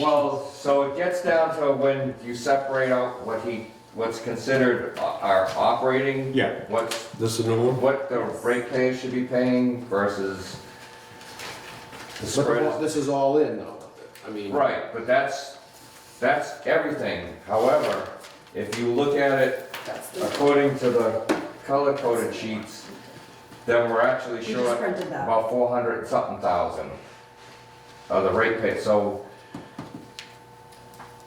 Well, so it gets down to when you separate out what he what's considered our operating. Yeah. What's, This is a new one? what the ratepayers should be paying versus the spread. But this is all in though, I mean. Right, but that's everything. However, if you look at it That's the, according to the color-coded sheets, then we're actually we just short printed that. about 400 and something thousand of the rate pay. So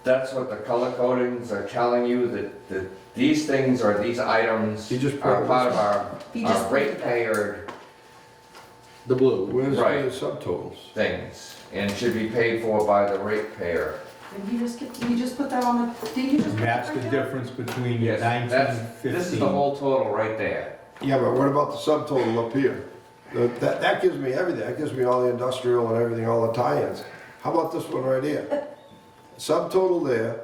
that's what the color codings are telling you, that these things or these items You just are put part of He our just printed rate that. payer The blue. Where's Right. the subtotals? things and should be paid for by the rate payer. Did you just put that on the, did you just put that That's the right there? difference between Yes, 19, that's, 15. this is the whole total right there. Yeah, but what about the subtotal up here? That gives me everything, that gives me all the industrial and everything, all the tie-ins. How about this one right here? Subtotal there,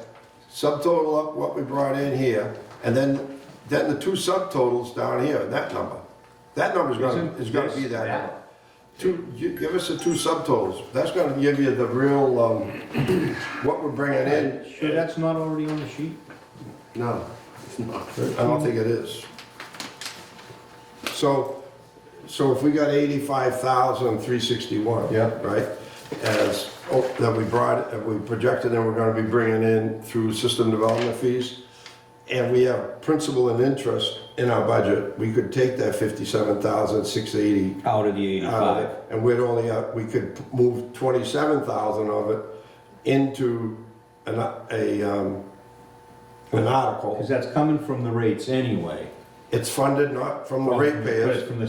subtotal up what we brought in here, and then the two subtotals down here, that number. That number's is gonna be that number. Give us the two subtotals, that's gonna give you the real, what we're bringing in. Sure, that's not already on the sheet? No, it's not. I don't think it is. So if we got 85,361. Yeah. Right? As, that we projected and we're gonna be bringing in through system development fees, and we have principal and interest in our budget, we could take that 57,680 Out of the out of 85. it, and we could move 27,000 of it into an article. Because that's coming from the rates anyway. It's funded not from the ratepayers, From the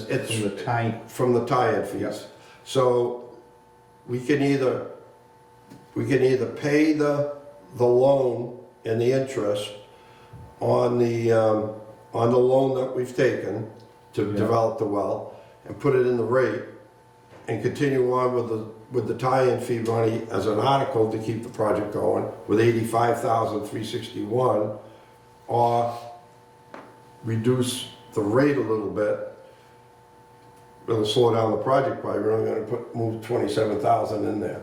time. from the tie-in fees. So we can either pay the loan and the interest on the loan that we've taken to Yeah. develop the well and put it in the rate and continue on with the tie-in fee money as an article to keep the project going with 85,361, or reduce the rate a little bit. It'll slow down the project by, we're only gonna move 27,000 in there.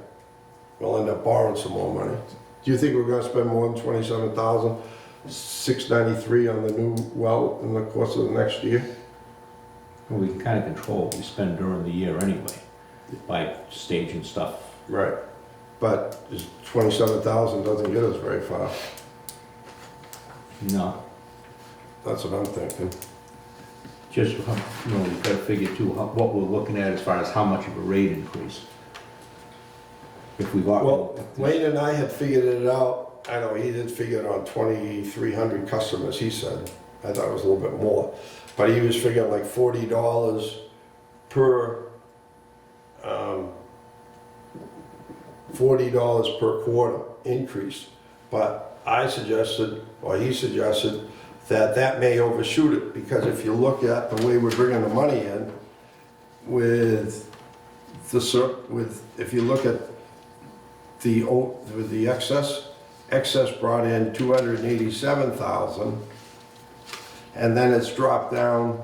We'll end up borrowing some more money. Do you think we're gonna spend more than 27,693 on the new well in the course of the next year? We can kind of control what we spend during the year anyway, by staging stuff. Right. But 27,000 doesn't get us very far. No, That's what I'm thinking. just, we've got to figure too, what we're looking at as far as how much of a rate increase. If we got. Well, Wayne and I had figured it out. I know he did figure it on 2,300 customers, he said. I thought it was a little bit more. But he was figuring like $40 per, $40 per quarter increase. But I suggested, or he suggested, that may overshoot it, because if you look at the way we're bringing the money in, with if you look at with the excess brought in 287,000, and then it's dropped down,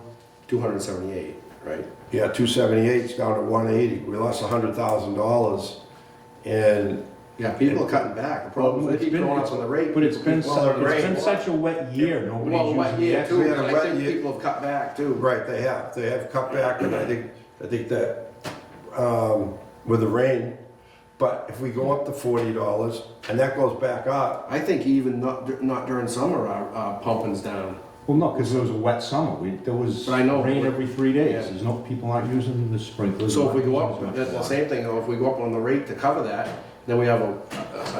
278, right? yeah, 278's down to 180. We lost $100,000, and Yeah, people are cutting back. The problem is they keep going up on the rate. But it's been, Well, the rate- such a wet year, Well, nobody's wet using the year too, We had but a I wet think year. people have cut back too. right, they have cut back, and I think that with the rain. But if we go up to $40, and that goes back up, I think even not during summer, our pumping's down. Well, no, because it was a wet summer, there was But I know, rain but- every 3 days, Yeah. there's no, people aren't using the sprinklers. So if we go aren't up, using as that's much the water. same thing, though, if we go up on the rate to cover that, then we have a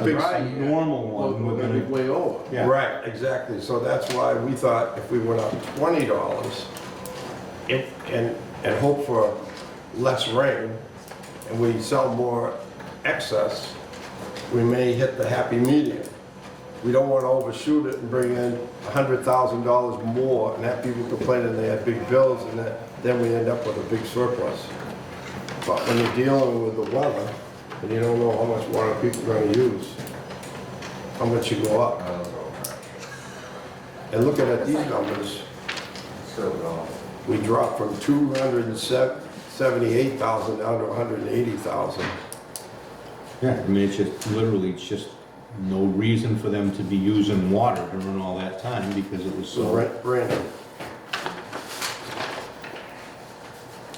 Big dry year. normal one, We're gonna be way over. Yeah. right, exactly. So that's why we thought if we went up $20, and hope for less rain, and we sell more excess, we may hit the happy medium. We don't want to overshoot it and bring in $100,000 more and have people complaining they had big bills, and then we end up with a big surplus. But when you're dealing with the weather, and you don't know how much water people are going to use, how much you go up. And looking at these numbers, Still going. we dropped from 278,000 down to 180,000. Yeah, I mean, it's just, literally, it's just no reason for them to be using water during all that time because it was So so. Brandon,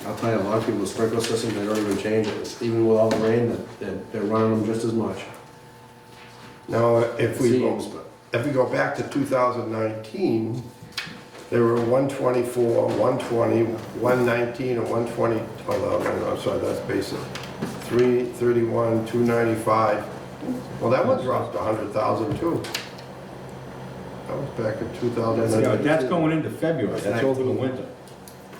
I'll tell you, a lot of people's sprinkler systems, they don't even change it, even with all the rain, they're running them just as much. now, if we Seems, go, but if we go back to 2019, they were 124, 120, 119, and 120, hold on, I'm sorry, that's basic. 331, 295. Well, that one dropped to 100,000 too. That was back in 2019. That's going into February, that's over the winter.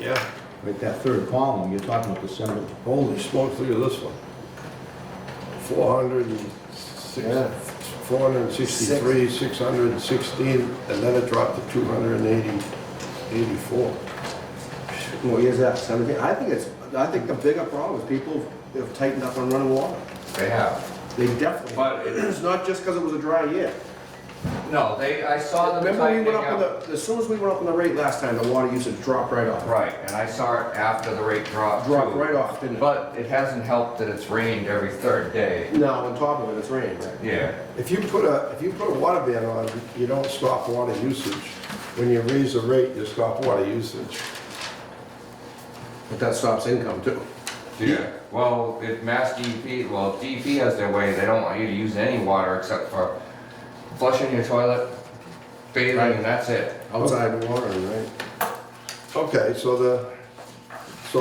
Yeah, Right, that third column, you're talking about December. holy smokes, look at this one. 406, Yeah. 463, 616, and then it dropped to 284. what year is that, 17? I think the bigger problem is people have tightened up on running water. They have. They definitely, But it's not just because it was a dry year. No, I saw them Remember we tightening went up up. on as soon as we went up on the rate last time, the water usage dropped right off. Right, and I saw it after the rate dropped Dropped too. right off, didn't it? But it hasn't helped that it's rained every third day. No, on top of it, it's rain, right? Yeah. If you put a water ban on, you don't stop water usage. When you raise the rate, you stop water usage. But that stops income too. Yeah, well, Mass DEP, well, DEP has their way, they don't want you to use any water except for flushing your toilet, bathing, Right. and that's it. Outside the water, right? Okay, so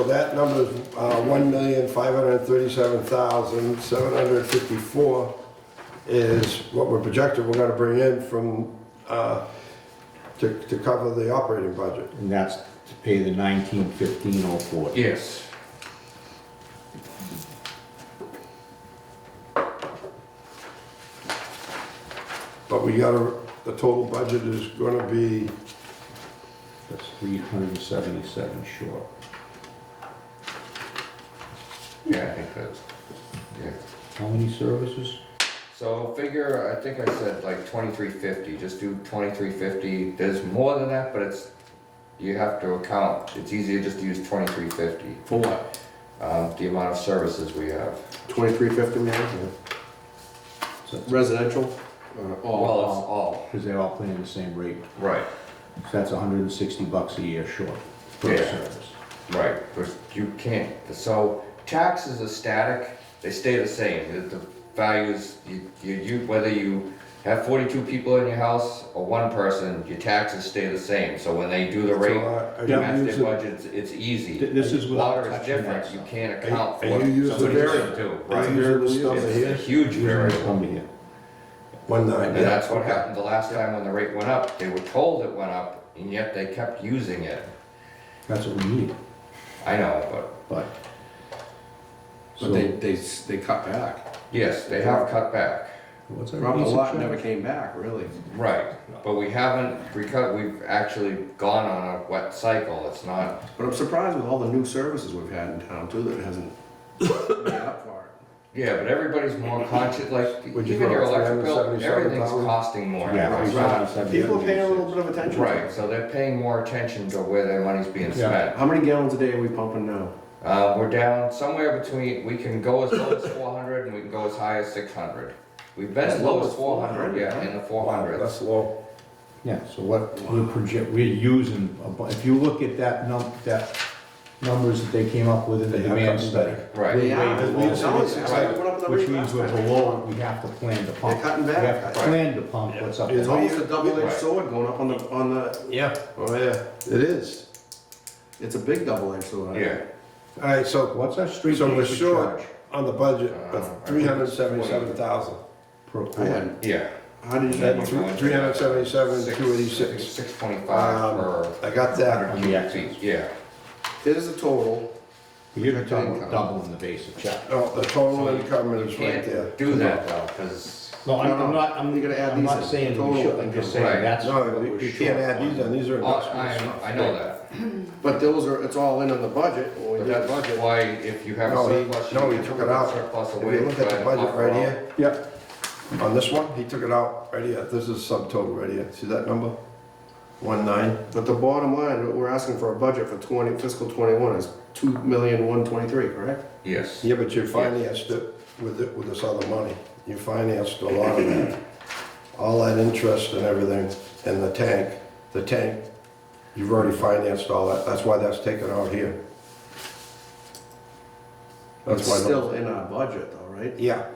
that number is 1,537,754 is what we're projected we're gonna bring in from, to cover the operating budget. And that's to pay the 1915-04. Yes. But the total budget is gonna be, That's 377 short. Yeah, I think that's, yeah. How many services? So figure, I think I said like 2350, just do 2350. There's more than that, but you have to account, it's easier just to use 2350. For what? The amount of services we have. 2350 we have? So Residential? Well, it's All. all, Because they're all paying the same rate. right, So that's $160 a year short per Yeah. service. right, but you can't, so taxes are static, they stay the same. The values, whether you have 42 people in your house or one person, your taxes stay the same. So when they do the rate, are you match their using- budgets, it's easy. This is without Water is touching different, that you stuff. can't account for Are what you using somebody's the gonna do, Are right? you using this number It's a here? huge Using this variable. number here. 19, And that's what happened the last time when the rate went up. They were told it went up, and yet they kept using it. That's what we need, I know, but But they cut back. yes, they have cut back. What's our Probably a basic lot charge? never came back, really. Right, but we haven't, we've actually gone on a wet cycle. It's not, But I'm surprised with all the new services we've had in town too, that it hasn't made up for yeah, but everybody's more conscious, like, Would you even go your electric bill, 377,000? everyth's costing more. Yeah, Right. 377. it. People are paying a little bit of attention. to it. Right, so they're paying more attention to where their money's being Yeah. spent. How many gallons a day are we pumping now? We're down somewhere between, we can go as low as 400 and we can go as high as 600. We've been as low as 400, yeah, in the 400s. That's low. Yeah, so what we're using, if you look at that numbers that they came up with in the They have demand come study. Right. They are. Right. No, it's just like we went up on the Which rate means last we're time. below, we have to plan to pump. They're cutting back. We have to plan to pump what's up Yeah. It's there. almost a double-edged Right. sword going up on the, Yeah. Oh, yeah, it is. it's a big double-edged sword. Yeah. All right, so What's our street So we're basic short charge on the budget I of think 377,000. per I quarter? had, Yeah. how did you That get? 377, 286. 625 per I got that. 100 cubic feet, yeah. Here's the total. You're Projected talking income. doubling the basic charge. No, the total So income You is right there. can't do that though, because, No, I'm not, You gotta add I'm not these saying we total should, I'm just saying Right. that's what No, we're you short can't add on. these in, these are investments. I know that. But those are, it's all in the budget, when we But did the that's budget. why if you have a No, surplus, you no, he can took put it the out. surplus If away. you look to at try the and budget buffer right out. here, Yep, on this one, he took it out right here. This is subtotal right here. See that number? 19. But the bottom line, what we're asking for a budget for fiscal 21 is 2,123,000, correct? Yes. Yeah, but you financed it with this other money. You financed a lot of that. All that interest and everything, and the tank, you've already financed all that. That's why that's taken out here. It's That's why. still in our budget though, right? Yeah.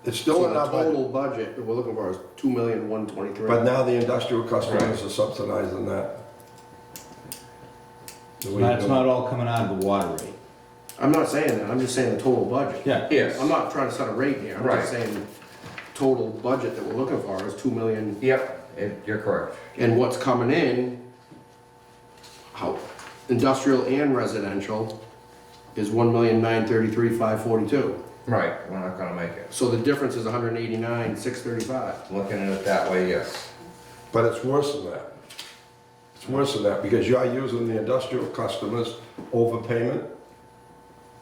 It's still So in the our budget. total budget that we're looking for is 2,123,000. But now the industrial customers are subsidizing that. That's not all coming out of the water rate. I'm not saying that, I'm just saying the total budget. Yeah. Yes. I'm not trying to set a rate here, I'm Right. just saying total budget that we're looking for is 2 million. Yep, you're correct. And what's coming in, how, industrial and residential is 1,933,542. Right, we're not gonna make it. So the difference is 189,635. Looking at it that way, yes. But it's worse than that. It's worse than that, because you're using the industrial customers overpayment,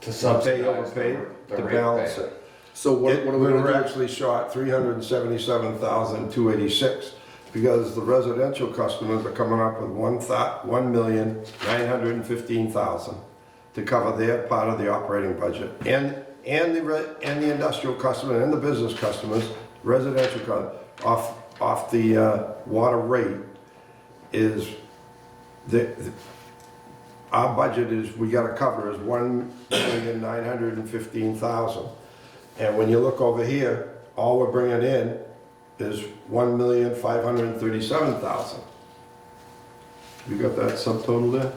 To they subsidize overpaid, the to rate balance pay. it. So what are we We were gonna do? actually short 377,286, because the residential customers are coming up with 1,915,000 to cover their part of the operating budget. And the industrial customer and the business customers, off the water rate is, our budget is, we gotta cover is 1,915,000. And when you look over here, all we're bringing in is 1,537,000. You got that subtotal there?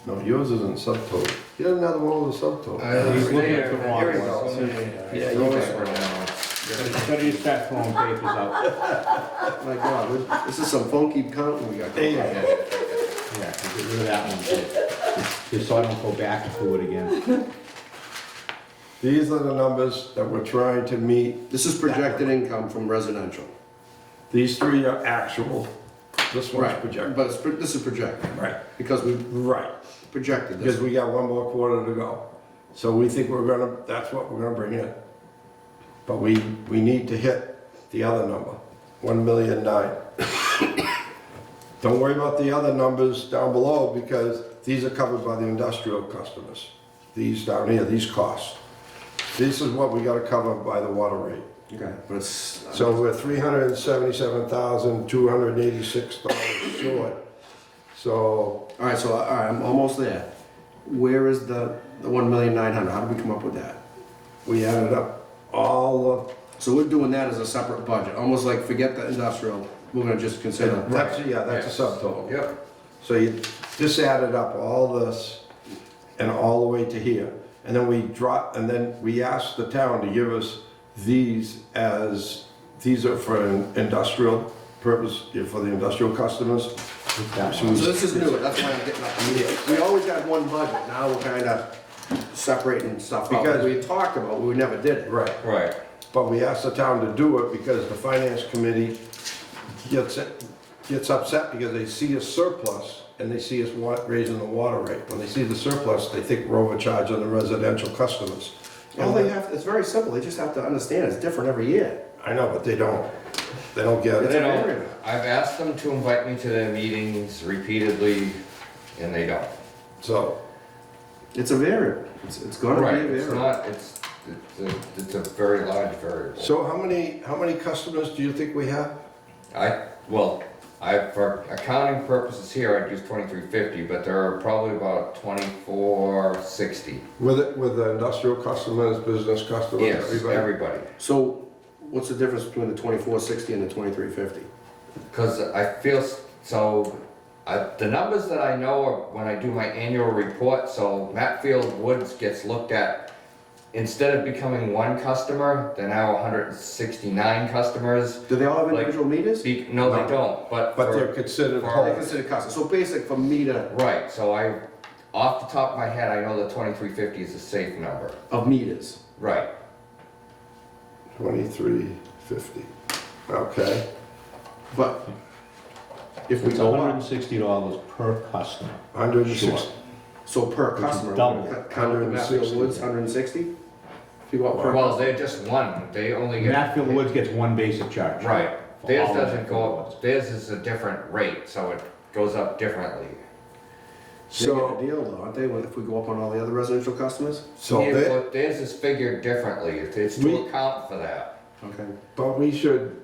No, yours isn't subtotal. You have another one with a subtotal. He's looking at the wrong Here we one. go. Yeah, Throw you this got one down. Better you start throwing papers out. My God, this is some funky counting we got There going you on. go. Yeah, get rid of that one too. Just so I don't go back and do it again. These are the numbers that we're trying to meet. This is projected income from residential. These three are actual. This one's Right, projected. but this is projected, Right. because we Right. projected Because this. we got one more quarter to go. So we think that's what we're gonna bring in. But we need to hit the other number, 1,000,009. Don't worry about the other numbers down below, because these are covered by the industrial customers. These down here, these costs. This is what we gotta cover by the water rate. Okay, but it's, So we're $377,286 short. So all right, I'm almost there. Where is the 1,900,000? How did we come up with that? we added up all So we're doing that as a separate budget, almost like forget the industrial, we're gonna just consider. that's a Yes. subtotal. Yep, So you just added up all this and all the way to here. And then we asked the town to give us these these are for an industrial purpose, for the industrial customers. That So one. this is new, that's why I'm getting up. We always had one budget, now we're kinda separating stuff out. Because- We talked about, we never did it. Right. right. But we asked the town to do it because the finance committee gets upset because they see a surplus and they see us raising the water rate. When they see the surplus, they think we're overcharging the residential customers. All they have, it's very simple, they just have to understand it's different every year. I know, but they don't get They it. don't, I've asked them to invite me to their meetings repeatedly, and they don't. So, It's a variable, it's gonna be a Right, it's variable. not, it's a very large variable. so how many customers do you think we have? For accounting purposes here, I'd use 2350, but there are probably about 2460. With the industrial customers, business customers, Yes, everybody? everybody. So, what's the difference between the 2460 and the 2350? Because I feel, the numbers that I know are when I do my annual report, so Matfield Woods gets looked at, instead of becoming one customer, they're now 169 customers. Do they all have Like- individual meters? No, they don't, but. But for- they're considered for- They whole. consider customers, so basic for meter, Right, so off the top of my head, I know the 2350 is a safe number. of meters. Right, 2350. Okay. But if we It's go up, $160 per customer. 160. Sure. so per Which is customer, double. count the Matfield 160. Woods, 160? If you go up per well, customer. they're just one, they only get. Matfield Woods gets one basic charge. Right, For theirs all doesn't Matfield go Woods. up, theirs is a different rate, so it goes up differently. They get So, a deal though, aren't they, if we go up on all the other residential customers? so Yeah, they, but theirs is figured differently, it's to We- account for that. Okay. but we should,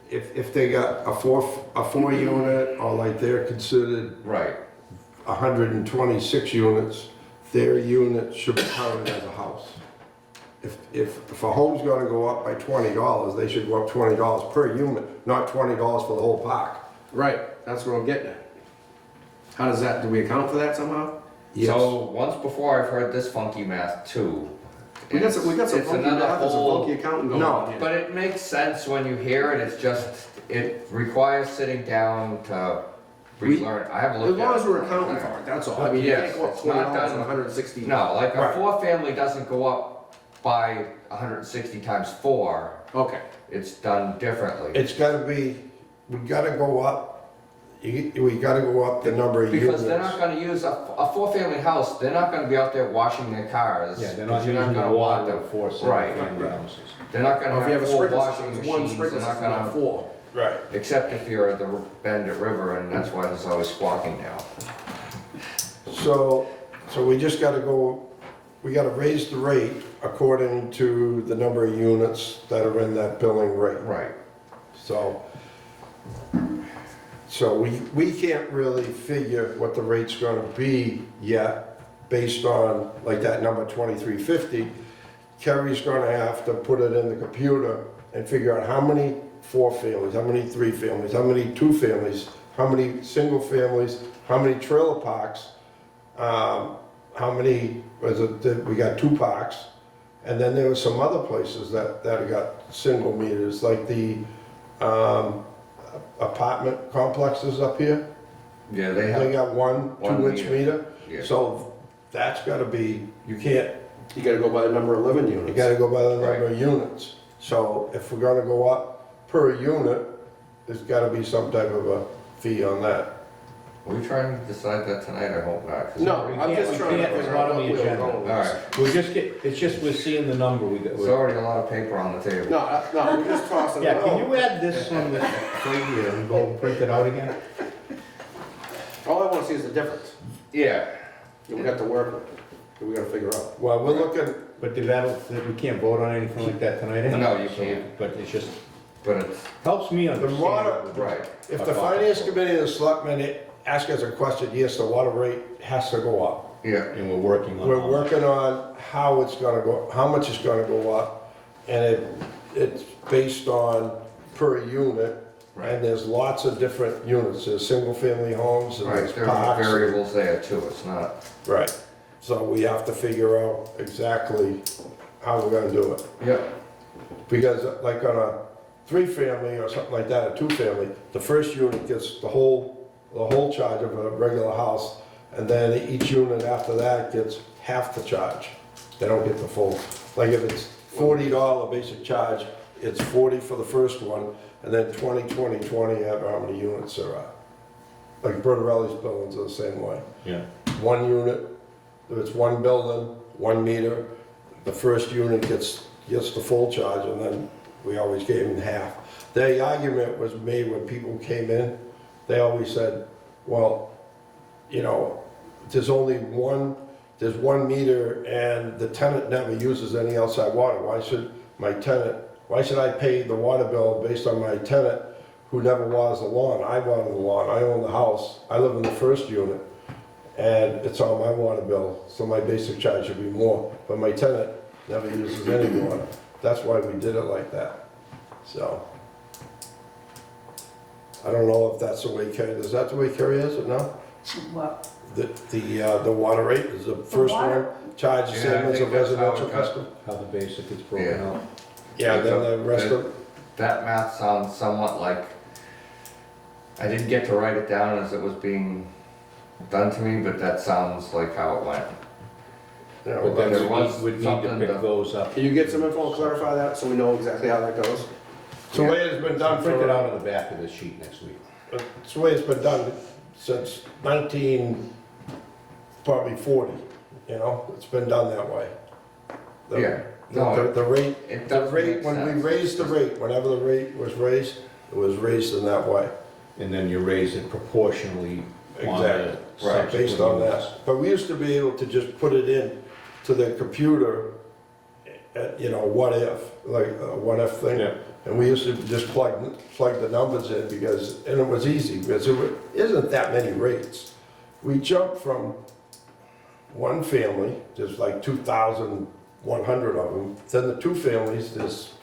if they got a four unit, or like they're considered Right, 126 units, their unit should be counted as a house. If a home's gonna go up by $20, they should go up $20 per unit, not $20 for the whole park. Right, that's what I'm getting at. How does that, do we account for that somehow? so once before I've heard this funky math too. We got some It's funky another math, there's a whole- funky accounting going No, on here. But it makes sense when you hear it, it's just, it requires sitting down to relearn, I haven't As looked at it. long as we're accounting for it, that's all. I mean, you Yes, can't go up it's not $20 done- on 160. No, like a Right. four-family doesn't go up by 160 times 4, Okay. it's done differently. it's gotta be, we gotta go up, we gotta go up the number of units. Because they're not gonna use, a four-family house, they're not gonna be out there washing their cars. Yeah, they're not 'cause you're using the gonna want water them- for Right. single-family houses. They're not Or gonna if you have have a four sprinkler washing system, it's one machines, sprinkler they're not system, not gonna, four. Right. except if you're at the Bandit River, and that's why there's always squawking now. So we just gotta go, we gotta raise the rate according to the number of units that are in that billing rate. Right. So we can't really figure what the rate's gonna be yet, based on, like that number 2350. Kerry's gonna have to put it in the computer and figure out how many four families, how many three families, how many two families, how many single families, how many trailer parks, how many, we got 2 parks, and then there were some other places that got single meters, like the apartment complexes up here. Yeah, they They have, got one 2-inch meter, yeah. so that's gotta be, you can't, You gotta go by the number of living you units. gotta go by the number of units. So if we're gonna go up per unit, there's gotta be some type of a fee on that. Are we trying to decide that tonight? I hope not. 'cause- No, We I'm just can't- trying to it's figure not out on what the we're agenda. going with. Alright, We just get, it's just we're seeing the number, there's already a lot of paper on the table. No, we're just tossing it Yeah, can out. you add this on the thing here and go print it out again? All I wanna see is the difference. Yeah, that we got to work with, that we gotta figure out. Well, we're looking, But we can't vote on anything like that tonight anyway. No, you so- can't. But it just but it's, helps me understand. water- right, if the finance committee and the selectmen ask us a question, yes, the water rate has to go up. yeah. And we're working on. We're all that. working on how it's gonna go, how much it's gonna go up, and it's based on per unit, Right. and there's lots of different units, there's single-family homes, and Right, there's there parks. are variables there too, it's not, Right, so we have to figure out exactly how we're gonna do it. yeah, Because like on a 3-family or something like that, a 2-family, the first unit gets the whole charge of a regular house, and then each unit after that gets half the charge. They don't get the full. Like if it's $40 basic charge, it's 40 for the first one, and then 20, 20, 20, how many units there are. Like Bertarelli's buildings are the same way. Yeah. One unit, if it's one building, 1 meter, the first unit gets the full charge, and then we always gave them half. The argument was made when people came in, they always said, well, you know, there's one meter, and the tenant never uses any outside water. Why should I pay the water bill based on my tenant who never waters the lawn? I water the lawn, I own the house, I live in the first unit, and it's on my water bill, so my basic charge should be more, but my tenant never uses any water. That's why we did it like that, so. I don't know if that's the way Kerry, is that the way Kerry is, or no? What? The water rate is the first water? one, charge the Yeah, same I as a think that's how it residential got- customer? How the basic is broken Yeah. out. Yeah, then the rest of, that math sounds somewhat like, I didn't get to write it down as it was being done to me, but that sounds like how it went. you know, But then there was we'd need to something pick to- those up. Can you get some info and clarify that, so we know exactly how that goes? it's the way it's been done Print it out for, on the back of this sheet next week. it's the way it's been done since probably 40, you know, it's been done that way. The- Yeah, no, The rate, it the does rate, make when we sense. raised the rate, whenever the rate was raised, it was raised in that way. And then you raise it proportionally Exactly, subsequent based on use. that. But we used to be able to just put it in to the computer, what if, like a what if thing. Yeah. And we used to just plug the numbers in and it was easy, because isn't that many rates. We jumped from one family, there's like 2,100 of them, then the two families, there's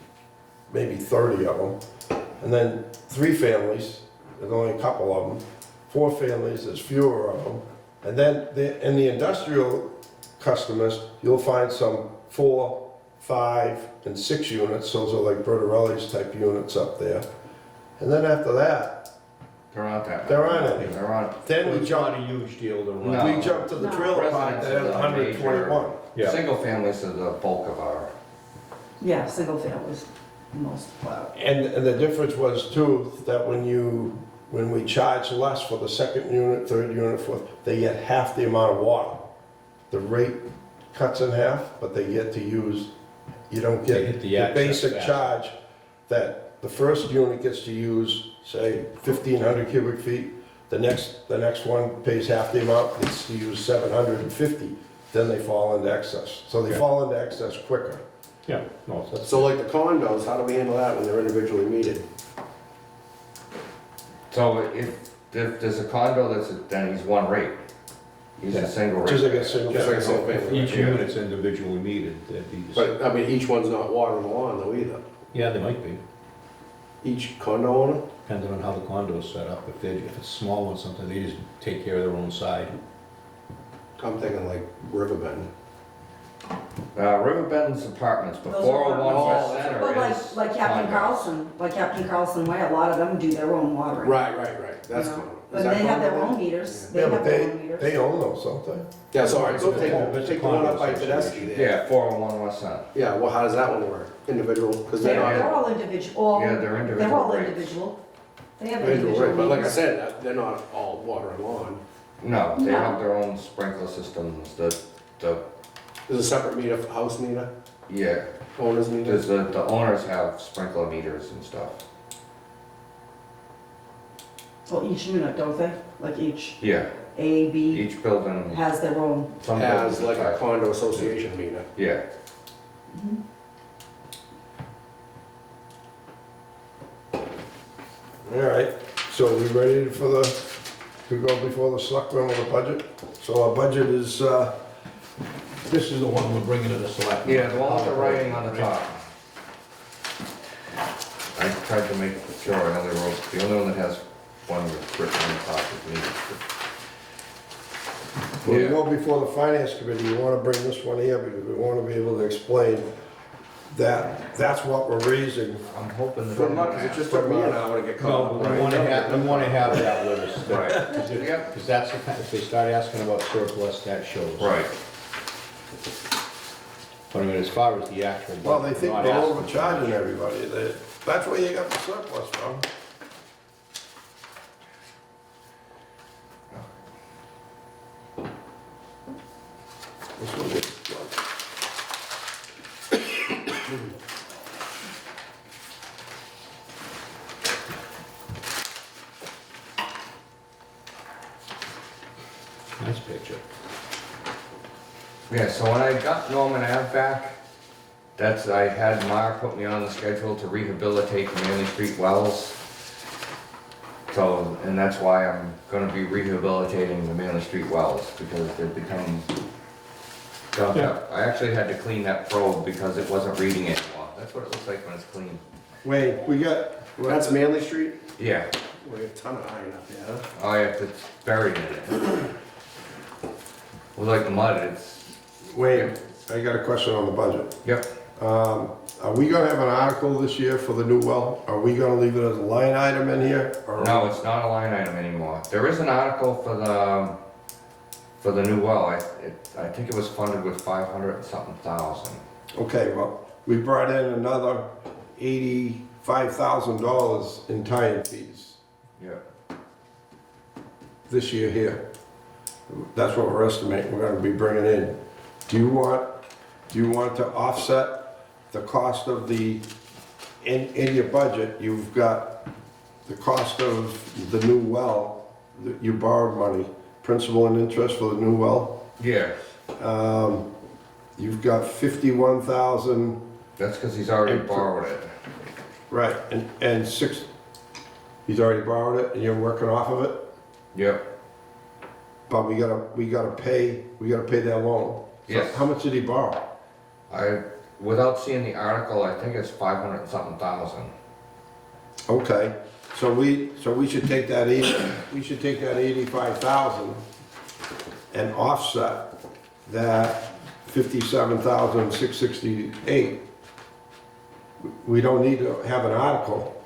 maybe 30 of them, and then three families, there's only a couple of them, four families, there's fewer of them, and then in the industrial customers, you'll find some 4, 5, and 6 units, those are like Bertorelli's type units up there. And then after that, There aren't that. There aren't any. There aren't. then we It's jump, not a huge deal to No. run. we jump to the No. trailer park that has Residences are major. 121. Yeah. Single families are the bulk of our, Yeah, single families, most plowed. And the difference was too, that when we charge less for the second unit, third unit, fourth, they get half the amount of water. The rate cuts in half, but they get to use, you don't They get get the the access basic back. charge that the first unit gets to use, say, 1,500 cubic feet. The next one pays half the amount, gets to use 750, then they fall into excess. So they Yeah. fall into excess quicker. Yeah, no, that's. So like the condos, how do we handle that when they're individually metered? so if there's a condo then he's one rate. He's Yeah. a single rate. Just like a single Just like a family. single family. Each unit's individually metered, that'd be. But, I mean, each one's not watering the lawn though either. Yeah, they might be, Each condo owner? depending on how the condo's set up. If it's small or something, they just take care of their own side. I'm thinking like Riverbend. Riverbend's apartments, but Those 401 apartments. West Center But is. like Captain condos. Carlson, Way, a lot of them do their own watering. Right, that's You know, condo. Is But that they have their condo own then? meters, they Yeah, have but their own they meters. own those, don't they? Yeah, so alright, so It's a take the one up by condo Tedeschi there. Yeah, 401 West Center. Yeah, well, how does that one work? Individual, because they're They're not all individual, Yeah, they're they're individual all rates. individual. They have individual, individual right, but like I meters. said, they're not all water and lawn. No, they No. have their own sprinkler systems, There's a separate meter, for house meter, yeah, owner's meter. the owners have sprinkler meters and stuff. Well, each unit, don't they? Like each Yeah, A, B each building, has their own. some Has buildings like a have- condo association meter. Yeah, All right, so we ready to go before the selectmen with a budget? So our budget is, This is the one we're bringing to the select. yeah, the one with the writing on the top. I tried to make sure I only wrote, the only one that has one that's written on the top is me. when we Yeah. go before the finance committee, we wanna bring this one here because we wanna be able to explain that that's what we're raising. I'm hoping that. Good luck, because it just took me an hour to get caught No, up. but we wanna have that with us. Right. Yep. Because that's the kind, if they start asking about surplus, that shows. Right, But I mean, as far as the actual. Well, they think not they're asking. overcharging everybody. That's where you got the surplus from. This one gets plugged. Nice picture. yeah, so when I got Norman Ave back, I had Mark put me on the schedule to rehabilitate the Manley Street wells. So, and that's why I'm gonna be rehabilitating the Manley Street wells, because they've become gunk up. I actually had to clean that probe because it wasn't reading anymore. That's what it looks like when it's clean. Wait, we got, That's Manley Street? Yeah, We have a ton of iron up there, huh? oh yeah, it's buried in it. With like mud, it's, wait, I got a question on the budget. yep. Are we gonna have an article this year for the new well? Are we gonna leave it as a line item in here? or- No, it's not a line item anymore. There is an article for the new well. I think it was funded with 500 and something thousand. Okay, well, we brought in another $85,000 in tie-in fees Yeah. this year here. That's what we're estimating we're gonna be bringing in. Do you want to offset the cost of in your budget, you've got the cost of the new well you borrowed money, principal and interest for the new well. Yeah, You've got 51,000, that's because he's already And- borrowed it. right, and he's already borrowed it and you're working off of it, Yep, but we gotta pay that loan. So Yes. how much did he borrow? without seeing the article, I think it's 500 and something thousand. Okay, so we should take that 85,000 and offset that 57,668. We don't need to have an article,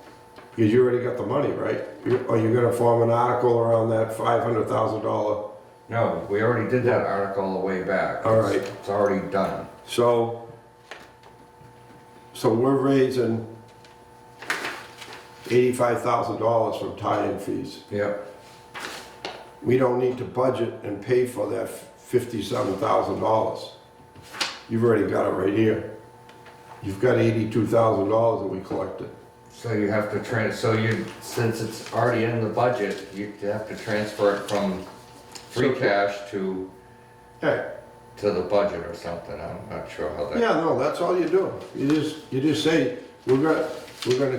because you already got the money, right? Or you're gonna form an article around that $500,000. No, we already did that article a way back. All right. It's already done. So we're raising $85,000 from tie-in fees. Yep, We don't need to budget and pay for that $57,000. You've already got it right here. You've got $82,000 that we collected. so you have to since it's already in the budget, you have to transfer it from free cash to Hey, the budget or something. I'm not sure how that. yeah, no, that's all you do. You just say, we're gonna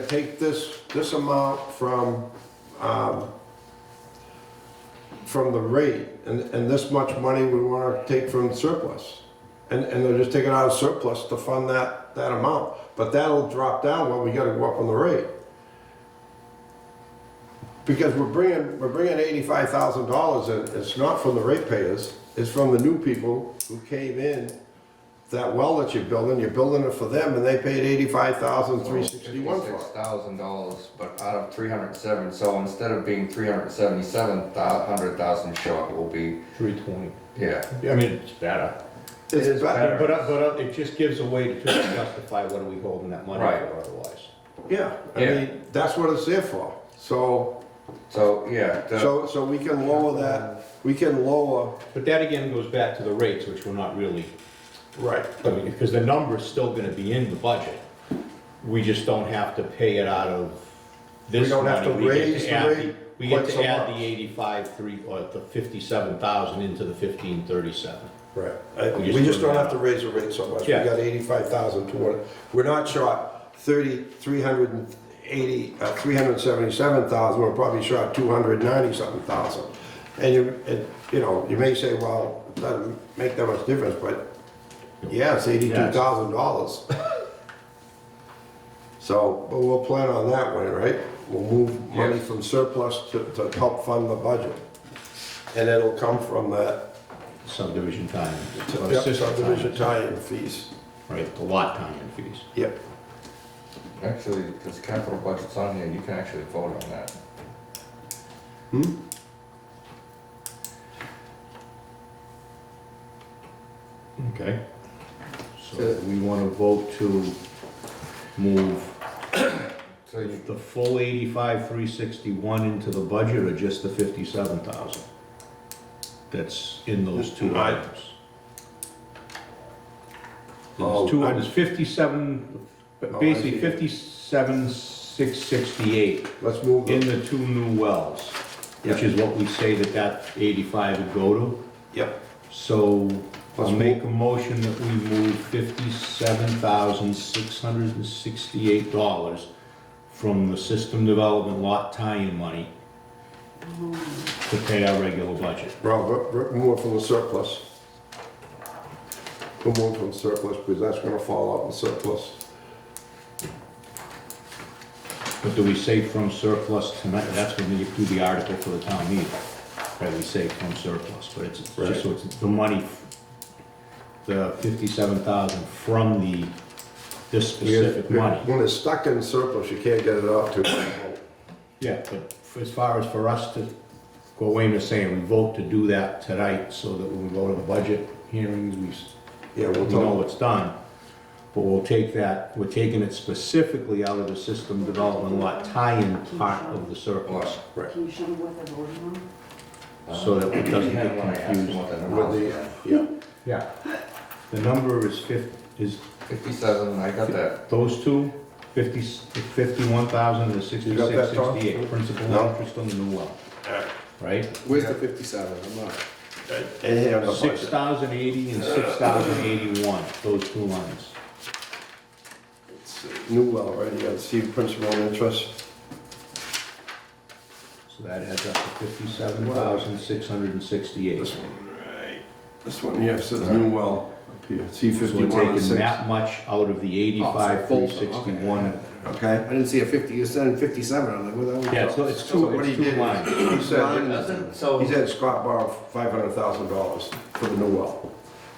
take this amount from the rate, and this much money we wanna take from surplus. And they'll just take it out of surplus to fund that amount. But that'll drop down when we gotta go up on the rate. Because we're bringing $85,000 in, it's not from the ratepayers, it's from the new people who came in. That well that you're building it for them, and they paid $85,361 for it. $56,000, but out of 307, so instead of being 377,000 short, it will be, 320. yeah. I mean, it's better. It's better. But it just gives a way to justify what are we holding that money Right. for otherwise. Yeah, I Yeah. mean, that's what it's there for. So Yeah, we can lower that, But that again goes back to the rates, which we're not really, right. I mean, because the number's still gonna be in the budget. We just don't have to pay it out of this We don't have to money. We get raise the add rate We get quite to so add much. the 85,3, or the 57,000 into the 1537. Right. We We just just put it don't have out. to raise the rate so much. We Yeah. got 85,200. We're not short 377,000, we're probably short 290-something thousand. And you may say, well, it doesn't make that much difference, but yeah, it's $82,000. So, but we'll plan on that way, right? We'll move money Yes. from surplus to help fund the budget. And it'll come from that Subdivision time. or Yep, system subdivision time. tie-in fees. Right, the lot tie-in fees. Yep. actually, this capital budget's on here, you can actually vote on that. Okay. So we want to vote to move So you, the full 85,361 into the budget, or just the 57,000? That's in those two I- items. Oh, There's two, I- there's 57, I basically see. 57,668 Let's move in the, the two new wells, which Yeah. is what we say that 85 would go to. yep, So I'll Let's make a motion that we move $57,668 from the system development lot tie-in money to pay our regular budget. Rob, remove from the surplus. Remove from surplus, because that's gonna fall out in surplus. But do we say from surplus tonight? That's when you do the article for the town meeting. Right, we say from surplus, but it's Right. just so it's the money, the 57,000 from this specific money. When it's stuck in surplus, you can't get it out to. Yeah, but as far as for us to go away and saying, we vote to do that tonight, so that when we go to the budget hearings, Yeah, we we'll know tell, it's done. But we'll take that, we're taking it specifically out of the system development lot tie-in part of the surplus, right, Can you show me what they're voting on? so that it doesn't get when I asked him confused. what the with number was. the, yeah, Yeah. The number is 57, I got that. those two, 51,000 to You got that, Tom? 6668, principal No. and interest on the new well. Alright. right? Where's the 57? I'm not. And here on the budget. 6,080 and 6,081, those two lines. It's New well, right, you got see principal and interest. So that adds up to 57,668. This one, right. This one, yeah, says new well up here, C So we're 51 and taking 6. that much out of the 85,361. Okay? I didn't see a 50, you said 57, I'm like, what the hell? Yeah, so it's So two, what he it's two did, lines. he said, Doesn't, so. he said Scott borrowed $500,000 for the new well.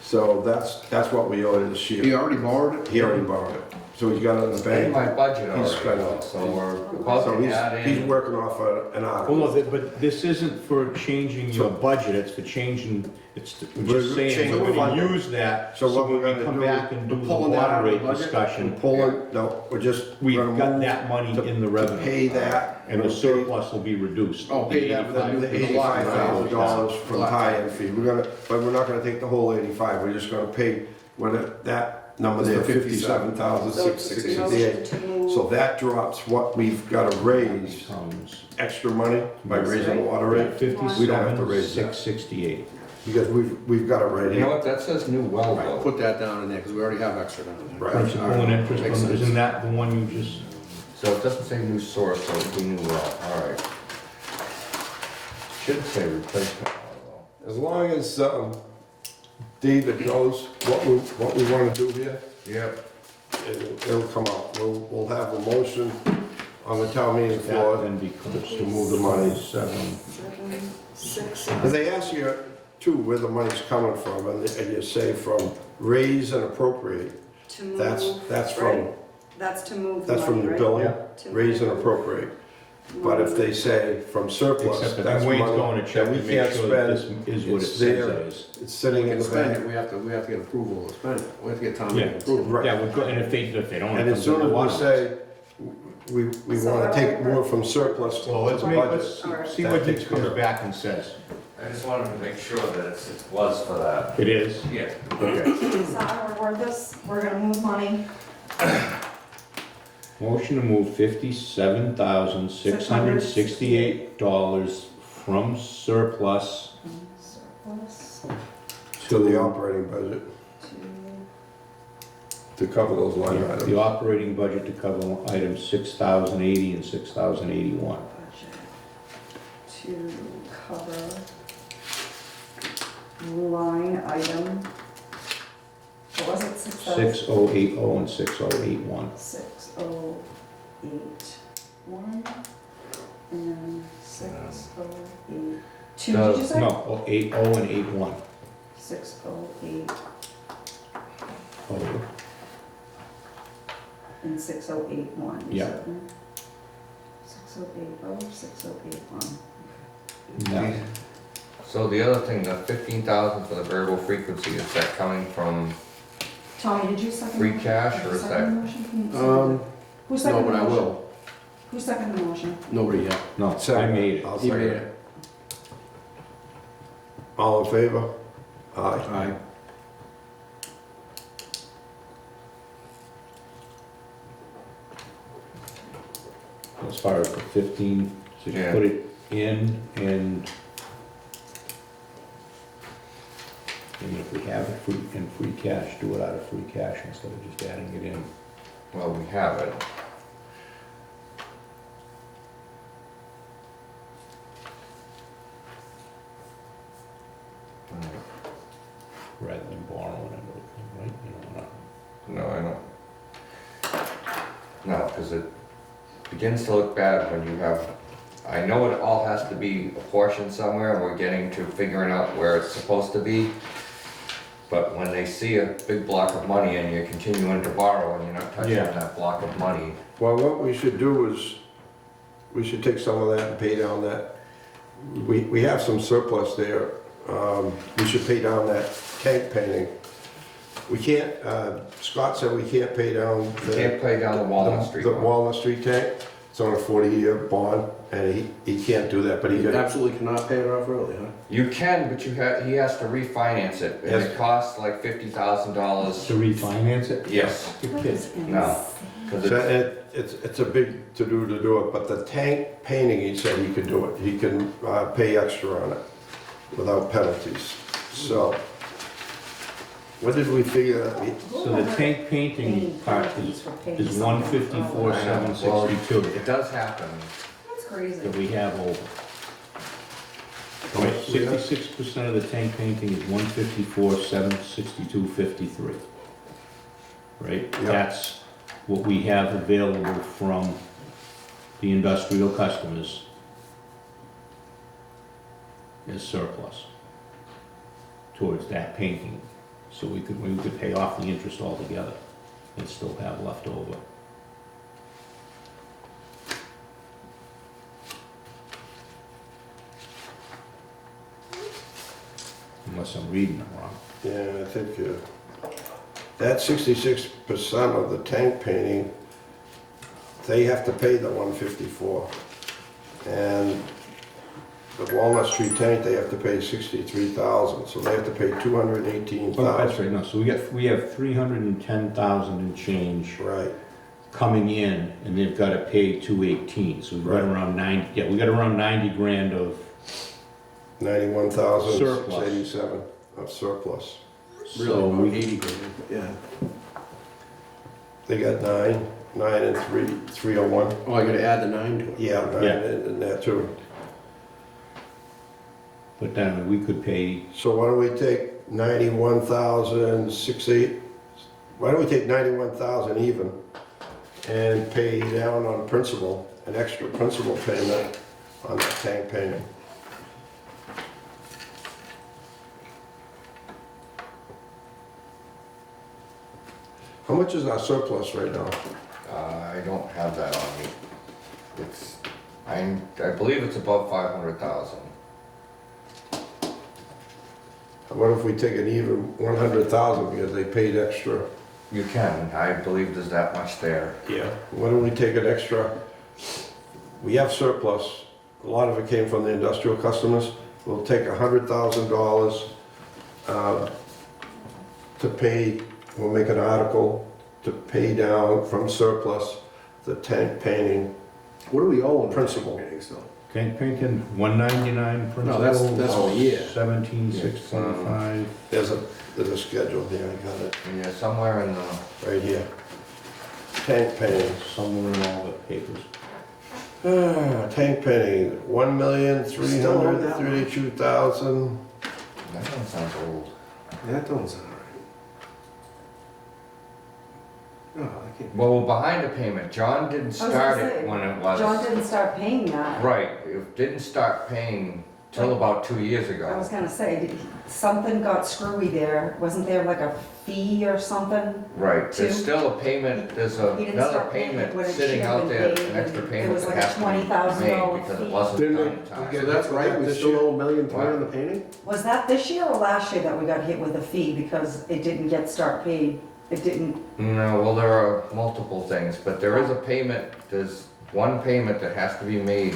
So that's what we owe this He year. already borrowed it? He already borrowed it. So he's got it in the In my bank. budget He's spent already, it. so we're about So to add he's in. working off an Well, article. no, but this isn't for changing your budget, it's for changing, we're We're just saying, changing we're gonna funding. use that, So so what when we're we gonna come do- back and do the pulling that out water of the rate budget? discussion, Pulling, no, we're just we've gonna got move that money to in the revenue. pay that. And the surplus will be reduced. Oh, pay that with the new- The $85,000 from tie-in fee. But we're not gonna take the whole 85, we're just gonna pay that number Just there, the 57,668. To move- So that drops what we've gotta raise, Becomes extra money by raising the water rate. We don't have to raise that, 57,668. because we've got it right You know here. what, that says new well though. Put that down in there, because we already have extra down there. Right. Principal and interest, Makes sense. isn't that the one you just, So it doesn't say new source, so it'll be new well, alright. Should say replacement well As long as David knows what we wanna do here, though. Yep. it'll come out. We'll have a motion on the town meeting that floor then becomes to move the money. 7. 6. Because they ask you too where the money's coming from, and you say from raise and appropriate. To move. That's from, right. That's to move the that's from money, the right? billing, Yeah. To raise and move appropriate. But if they say from surplus, Except that that's Wayne's money going to that check we to make can't sure that spend. this is what it It's says there. it is. It's sitting We in can the spend bank. it, we have to get approval to spend it, we have to get town meeting Yeah. approval. Right. Yeah, and if they don't. And it as comes soon in as the we water. say, we So wanna I take would- more from surplus to Well, the let's budget. see That what he takes care comes of it. back and says. I just wanted to make sure that it was for that. It is? Yeah. Okay. So how do I word this? We're gonna move money. Motion to move $57,668 from surplus Surplus To the operating budget, to to cover those line the items. operating budget to cover items 6,080 and 6,081. budget to cover line item. What was it? 6080 and 6081. 6081 and 608. Two, No, did you say? No, 80 and 81. 608 Oh, and 6081. you Yeah. said, right? 6080, 6081. no. So the other thing, the 15,000 for the variable frequency, is that coming from Tommy, did you second? free the- cash, did or you is second that? the motion? Can you second it? Who No, seconded but the I motion? will, Who seconded the motion? nobody yet. No, I made it. I'll He second made it. it. All in favor? Aye. Aye. As far as the 15, so you Yeah. put it in and if we have it in free cash, do it out of free cash instead of just adding it in. Well, we have it. Rather than borrowing and everything, right? You know, No, I don't. No, because it begins to look bad when you have, I know it all has to be apportioned somewhere, and we're getting to figuring out where it's supposed to be. But when they see a big block of money and you're continuing to borrow and you're not touching Yeah. that block of money, Well, what we should do is, we should take some of that and pay down that, we have some surplus there. We should pay down that tank painting. We can't, Scott said we can't pay down you the. can't pay down the Walnut Street The one. Walnut Street tank, it's on a 40-year bond, and he can't do that, but he You got, absolutely cannot pay it off early, huh? You can, but he has to refinance it, and Yes. it costs like $50,000. To refinance it? Yes, You're kidding. no, because so it's, it's a big to-do to do it, but the tank painting, he said he could do it. He can pay extra on it without penalties. So, what did we figure that? So the tank painting part is 154,762 It does happen. That's crazy. that we have over. Right, 66% of the tank painting is 154,762.53. Right, Yep. that's what we have available from the industrial customers as surplus towards that painting. So we could pay off the interest altogether and still have left over. Unless I'm reading it wrong. Yeah, I think that 66% of the tank painting, they have to pay the 154. And the Walnut Street tank, they have to pay 63,000, so they have to pay Oh, that's 218,000. right, no, so we have 310,000 and change Right, coming in, and they've gotta pay 218, so we've got Right. around 90, yeah, we got around 90 grand of 91,687 of surplus. Really, So about we, 80 grand, yeah. They got nine and 301. Oh, I gotta add the 9 to it. Yeah, nine Yeah. in there too. but then we could pay, So why don't we take 91,680, why don't we take 91,000 even and pay down on principal, an extra principal payment on that tank painting? How much is our surplus right now? I don't have that on me. It's, I believe it's above 500,000. What if we take an even 100,000 because they paid extra? You can, I believe there's that much there. Yeah. Why don't we take an extra, we have surplus, a lot of it came from the industrial customers. We'll take $100,000 to pay, we'll make an article to pay down from surplus the tank painting. What do we owe on Principal. painting still? tank painting, 199 principal. that's for the year. 17,625. There's a schedule here, I got it, Yeah, somewhere in the, right here. Tank painting. Somewhere in all the papers. Tank painting, 1,332,000. that one sounds old. That don't sound right. Oh, I can't. Well, we're behind a payment. John didn't was gonna start say, it when it was. John didn't start paying that. Right, it didn't start paying till about 2 years I ago. was gonna say, something got screwy there. Wasn't there like a fee or something? Right, there's Two. still a payment, there's He didn't another start paying it payment when it sitting should have out been there, paid, an extra and it payment was that like a has to be $20,000 made because fee. it wasn't Didn't done it- in time. we So that's right, we This still year? owe $1.3 million What? on the painting? Was that this year or last year that we got hit with a fee because it didn't get start paid? It didn't, No, well, there are multiple things, but there is a payment, there's one payment that has to be made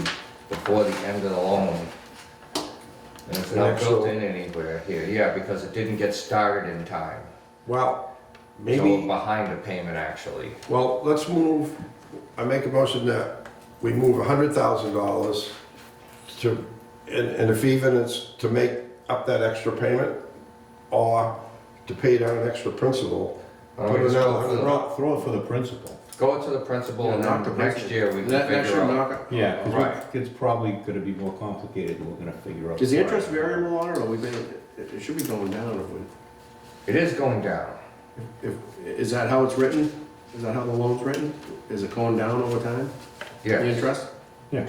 before the end of the loan. And it's not Next built loan. in anywhere here, yeah, because it didn't get started in time. Well, So we're maybe, behind a payment, actually. well, let's move, I make a motion that we move $100,000 to, and if even it's to make up that extra payment, or to pay down an extra principal, Why don't we put just another go for the- $100,000. Throw it for the principal. Go to the principal Yeah, and knock the then next principal. year we can That should figure out. knock it. Yeah, because Right. it's probably gonna be more complicated than we're gonna figure out. Is the interest variable on it, or we made it should be going down if we, It is going down. is that how it's written? Is that how the loan's written? Is it going down over time? The Yeah, interest? yeah.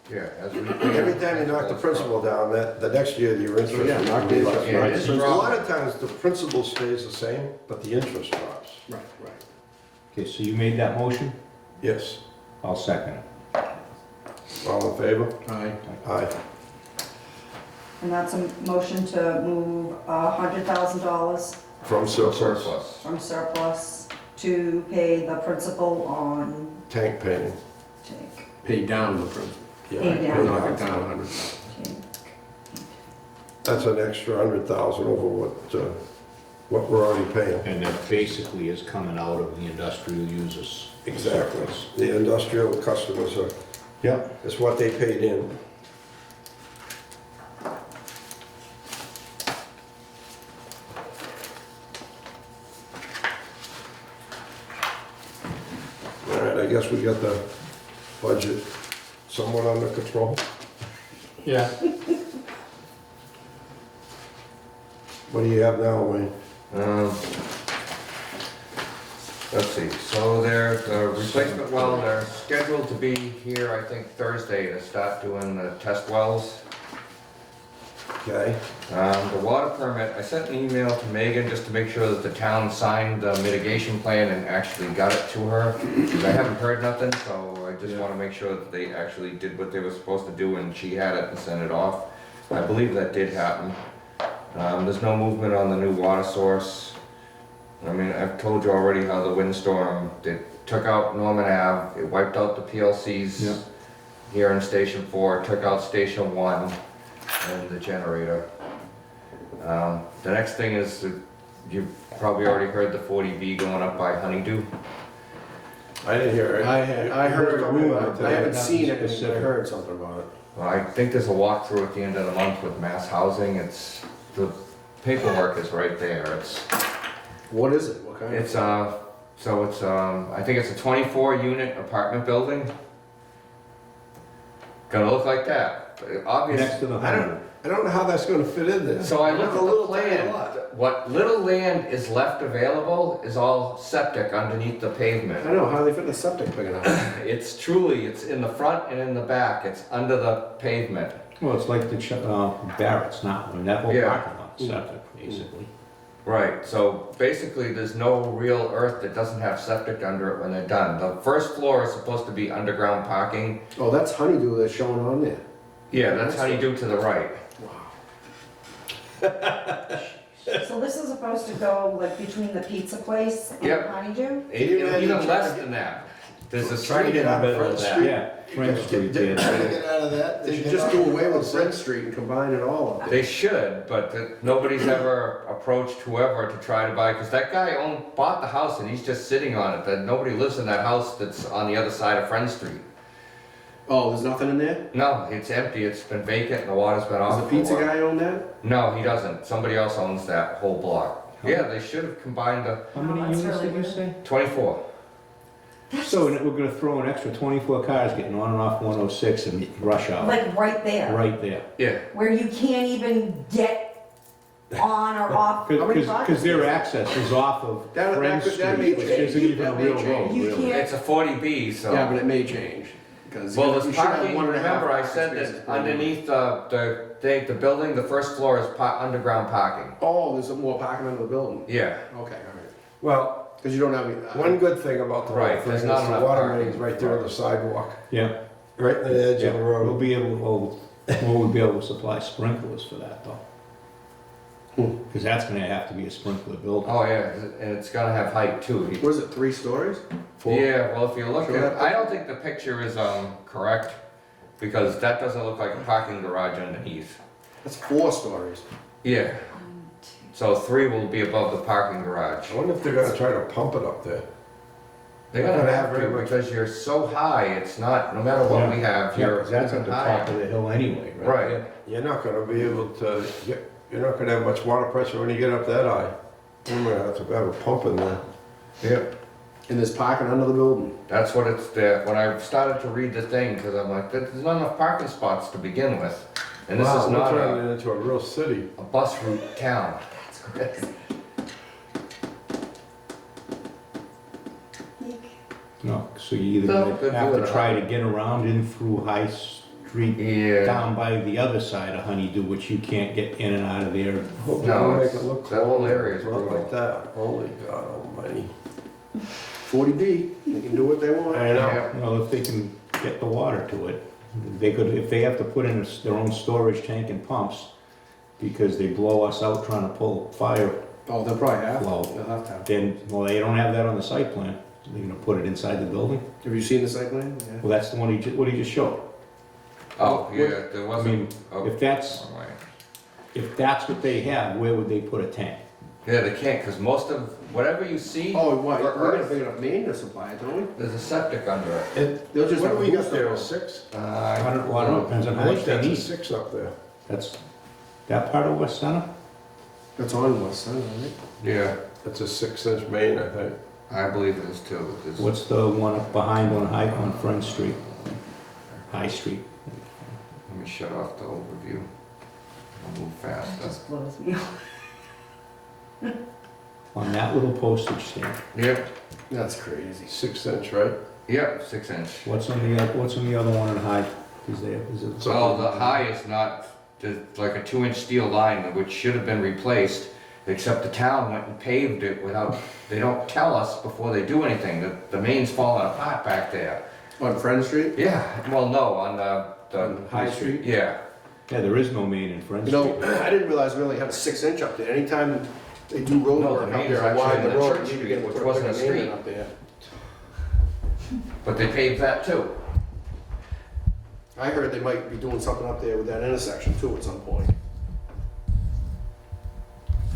Yeah, as we. Every time you knock the principal down, the next year your interest. So, yeah, knock the will be interest less. Yeah, rate. it's A dropping. lot of times the principal stays the same, but the interest drops. Right, right. Okay, so you made that motion? Yes. I'll second it. All in favor? Aye. Aye. and that's a motion to move $100,000 From surplus. Surplus. from surplus to pay the principal on Tank painting. tank. Pay down the principal. Yeah. Pay down. Knock it down 100,000. tank. That's an extra 100,000 over what what we're already paying. And that basically is coming out of the industrial users. Exactly. The industrial customers are, Yep. it's what they paid in. All right, I guess we got the budget somewhat under control. Yeah. What do you have now, Wayne? Let's see, so the replacement well, they're scheduled to be here, I think, Thursday to start doing the test wells. Okay, The water permit, I sent an email to Megan just to make sure that the town signed the mitigation plan and actually got it to her. 'Cause I haven't heard nothing, so I just wanna make sure that they actually did what they were supposed to do and she had it and sent it off. I believe that did happen. There's no movement on the new water source. I mean, I've told you already how the windstorm, it took out Norman Ave, it wiped out the Yeah. PLCs here in Station 4, took out Station 1 and the generator. The next thing is, you've probably already heard the 40B going up by Honeydew. I didn't hear it. I heard, About I haven't that. seen it, but I Specific. heard something about it. Well, I think there's a walkthrough at the end of the month with Mass Housing, the paperwork is right there, What is it? What kind of? I think it's a 24-unit apartment building. Gonna look like that, but Next obviously. to the I don't, hundred. I don't know how that's gonna fit in there. So I looked It's a at the little tiny plan, lot. what little land is left available is all septic underneath the I pavement. don't know, how they fit in a septic big enough? It's in the front and in the back, it's under the pavement. Well, it's like the Barrett's now, and that whole Yeah. parking lot, septic, basically. Right, so basically, there's no real earth that doesn't have septic under it when they're done. The first floor is supposed to be underground parking. Oh, that's honeydew that's showing on there. Yeah, that's Honeydew to the right. Wow. So this is supposed to go like between the pizza place and Yep. Honeydew? Even less than that. There's a street in the middle of that. Yeah, French Street there. Get out of that. They should just do away with Front Street and combine it all up They there. should, but nobody's ever approached whoever to try to buy, because that guy bought the house and he's just sitting on it. That nobody lives in that house that's on the other side of Friend Street. Oh, there's nothing in there? No, it's empty, it's been vacant and the water's been Does off. the for a pizza while. guy own that? No, he doesn't. Somebody else owns that whole block. Yeah, they should have combined the How many Oh, that's units really did you weird. say? 24. So we're gonna throw an extra 24 cars getting on and off 106 and rush hour, Like right there, right there. Yeah. where you can't even get on or off. How many Because their access is off of That- Friend that may Street, which change. isn't even a That may real change. road, You really. can't- It's a 40B, so. Yeah, but it may change. Because Well, you there's should have parking, 1.5 remember I parking said spaces that per underneath the building, the first floor is underground parking. Oh, there's more parking under the building? Yeah. Okay, alright. Well, Because you don't have any. one good thing about the whole Right, thing there's is not the enough water parking. main's right there on the sidewalk, Yeah, right in the edge yeah, of the we'll road. be able, we'll be able to supply sprinklers for that though. Because that's gonna have to be a sprinkler building. Oh, yeah, and it's gonna have height too. What is it, 3 stories? 4? Yeah, well, if you look Sure. at, I don't think the picture is, correct, because that doesn't look like a parking garage underneath. That's 4 stories. Yeah, so 3 will be above the parking garage. I wonder if they're gonna try to pump it up there. They're gonna have to, because you're so high, it's not, no matter what we have, Yeah, you're 'cause that's at the top of high. the hill anyway, right? Right, You're not gonna be able to, you're not gonna have much water pressure when you get up that high. You're gonna have to have a pump in there. yep. And there's parking under the building. That's what it's there. When I started to read the thing, because I'm like, there's not enough parking spots to begin with. And this Wow, is we're not turning it into a real city. a bus route town. That's crazy. No, so you either No, gonna good have view to of try the- to get around in through High Street Yeah. down by the other side of Honeydew, which you can't get in and out of there. Hope they No, don't make it's- it look that whole cool. area is Not brutal. like that. Holy God almighty. 40B, they can do what they want. I know. Yeah. Well, if they can get the water to it, they could, if they have to put in their own storage tank and pumps, because they blow us out trying to pull fire, Oh, they'll probably have Well- to. They'll have to have. then, well, they don't have that on the site plan. They're gonna put it inside the building? Have you seen the site plan? Yeah. Well, that's the one what he just showed. Oh, yeah, there I mean, wasn't. Oh, if that's, wrong way. if that's what they have, where would they put a tank? Yeah, they can't, because most of, whatever you see Oh, why, we for got a Earth, big enough main to supply it, don't we? there's a septic under it. They'll just What do have we a got there, a booster. 6? I don't, well, I don't know, depends on I how think much they that's a need. 6 up there. That's, that part of West Center? That's on West Center, right? Yeah, That's a 6-inch main, I think. I believe it is too. It's- What's the one up behind on Front Street? High Street. Let me shut off the overview. I'll move That faster. just blows me off. On that little postage stamp. Yep, That's crazy. 6-inch, right? yep, 6 inch. What's on the other one in High? Is it? So the high is not, there's like a 2 inch steel line which should have been replaced, except the town went and paved it without, they don't tell us before they do anything. The main's falling apart back there. On Friend Street? Yeah, well, no, on the High Street? Yeah, Yeah, there is no main in Front You Street. know, I didn't realize we only have a 6-inch up there. Anytime they do road No, work the up main there, is I actually widen in the the road, Church you need to Street, get which put a wasn't a bigger main street. up there. but they paved that too. I heard they might be doing something up there with that intersection too at some point.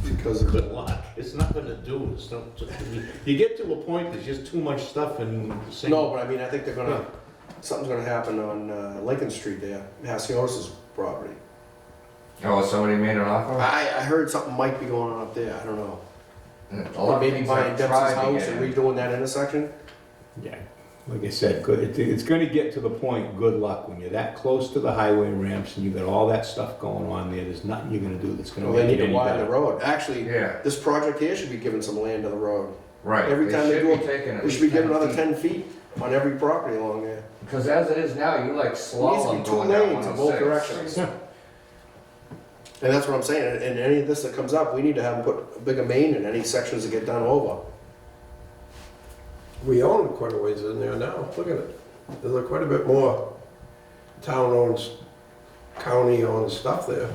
Because of Good luck. It's nothing to do. It's not, you get to a point, there's just too much stuff in the same. No, but I mean, I think they're gonna, something's gonna happen on Lincoln Street there, Hasiotis' property. Oh, somebody made an offer? I heard something might be going on up there, I don't know. A lot of Maybe things buying I've Deb's tried to house get and in. redoing that intersection. Yeah, like I said, good, it's gonna get to the point, good luck, when you're that close to the highway ramps and you got all that stuff going on there, there's nothing you're gonna do that's gonna Well, they make need it to any widen the better. road. Actually, Yeah, this project here should be giving some land to the road. right. Every time they should do be it, taking at We should be least giving 10 another feet. 10 feet on every property along there. Because as it is now, you like It needs to slalom be 2 going down lanes in both 106. directions. And that's what I'm saying, and any of this that comes up, we need to have them put a bigger main in any sections that get done over. We own quite a ways in there now, look at it. There's quite a bit more town-owned, county-owned stuff there.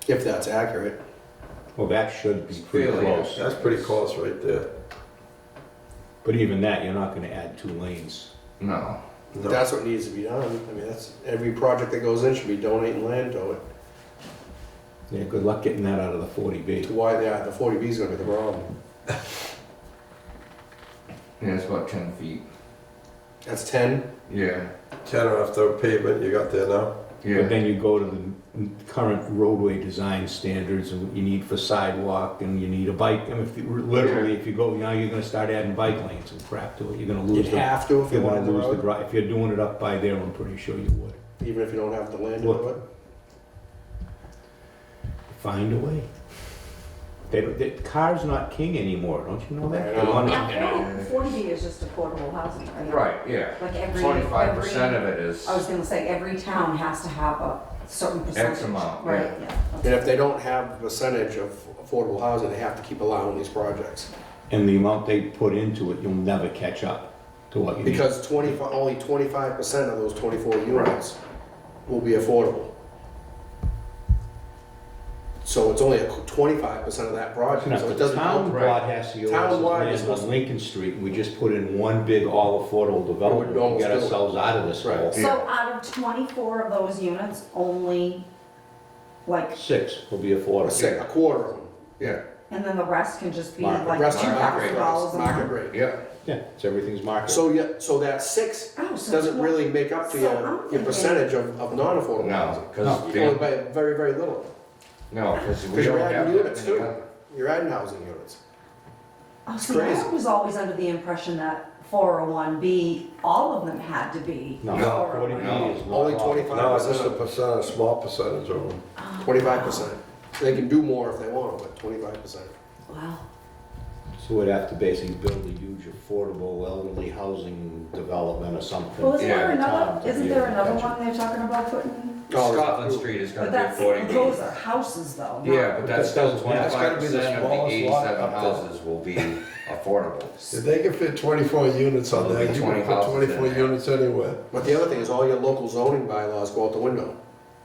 If that's accurate. Well, that should be pretty Fairly close, That's pretty close right there. but even that, you're not gonna add 2 lanes. No. No. That's what needs to be done. I mean, that's, every project that goes in should be donating land to it. Yeah, good luck getting that out of the 40B. To why, yeah, the 40B is gonna be the problem. Yeah, it's about 10 feet. That's 10. Yeah. 10 off the pavement you got there now. But Yeah. then you go to the current roadway design standards and what you need for sidewalk and you need a bike. I mean, literally, if you go, now you're gonna start adding bike lanes and crap to it. You're gonna You'd lose the, have to if you you're gonna wanted the lose the road, drive. If you're doing it up by there, I'm pretty sure you would. even if you don't have the land to do it. Find a way. Car's not king anymore, don't you know that? I They know. wanna- Now, 40B is just affordable housing, right? Right, yeah. Like every. 25% of every- it is I was gonna say, every town has to have a certain percentage. X amount, yeah. Right, yeah. And if they don't have the percentage of affordable housing, they have to keep allowing these projects. And the amount they put into it, you'll never catch up to what you need. Because only 25% of those 24 units will be affordable. So it's only 25% of that project, Now, so if it the doesn't town help. bought Hasiotis' Townwide is land supposed on to- Lincoln Street, and we just put in one big all-affordable development to almost get do it. ourselves out of this Right. hole. So out of 24 of those units, only, like, 6 will be affordable. A quarter of them. Yeah. and then the rest can just be Market. like Rest of $2,000 a market month? rate. Yeah. Yeah, it's everything's market. So, yeah, so that 6 Oh, so doesn't tw- really make up to So I'm your thinking- percentage of non-affordable No, housing. because Only by very, very little. no, because we Because you're don't have adding that units many too. other- You're adding housing units. Oh, It's see, I crazy. was always under the impression that 401B, all of them had to be No, 401. 40B is not. Only allowed. 25. No, it's just a percent, a small percentage of them. 25%. They can do more if they want, but 25%. Wow. So we'd have to basically build a huge affordable elderly housing development or something. Well, isn't Yeah, there in town another, to isn't be there able to another catch it. one they're talking about putting? Scotland Street is But gonna be that's, 40B. those are houses though. not- Yeah, but that's still That's gotta be the 25% of the smallest lot 87 up there. houses will be affordable. If they can fit 24 units on there, There'll be you can 20 put houses 24 in there. units anywhere. But the other thing is all your local zoning bylaws go out the window.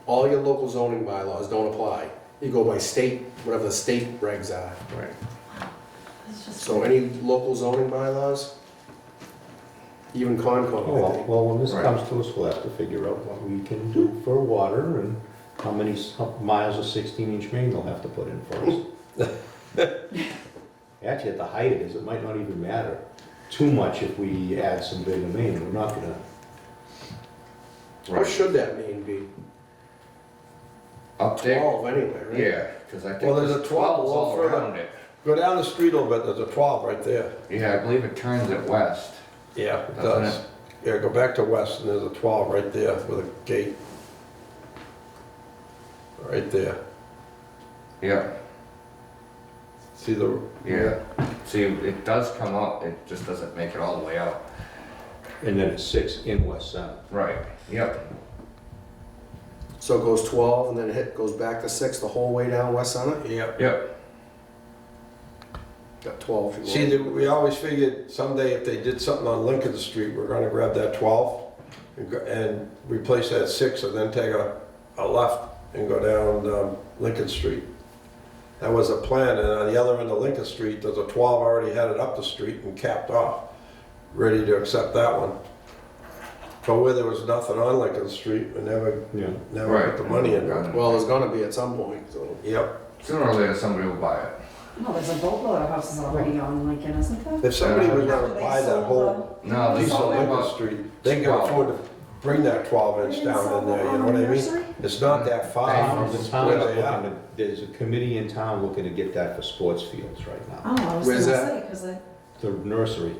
All your local zoning bylaws don't apply. You go by state, whatever the state regs are. Right. It's just- So any local zoning bylaws, even Oh, Concom, I well, think. well, when this Right. comes to us, we'll have to figure out what we can do for water and how many miles of 16-inch main they'll have to put in first. Actually, at the height it is, it might not even matter too much if we add some bigger main. We're not gonna, What should that mean be? Up there, 12 anyway, right? yeah, because I think Well, there's a there's 12 12s a all little further. around it. Go down the street a little bit, there's a 12 right there. Yeah, I believe it turns it west. Yeah, it Doesn't does. Yeah, go back to west and there's a 12 right there with a gate. Right there. Yeah, See the? yeah. See, it does come up, it just doesn't make it all the way out. and then it's 6 in West Center. Right, yep. So it goes 12 and then it goes back to 6 the whole way down West Center? Yep. Yep. Got 12. if you See, want. we always figured someday if they did something on Lincoln Street, we're gonna grab that 12 and replace that 6 and then take a left and go down Lincoln Street. That was a plan, and on the other end of Lincoln Street, there's a 12 already headed up the street and capped off, ready to accept that one. But where there was nothing on Lincoln Street, we never Right. put the money in it. Well, there's gonna be at some point, so. Yep. Sooner or later, somebody will buy it. No, there's a boatload of houses already on Lincoln, isn't there? If somebody was After gonna they buy that sold whole No, they piece of sold Lincoln about, Street, they can afford to bring that 12-inch down in there, you know what I mean? Nursery? It's not that far from The where town is they are. looking to, there's a committee in town looking to get that for sports fields right now. Oh, I was Where's gonna that? say, because it The nursery,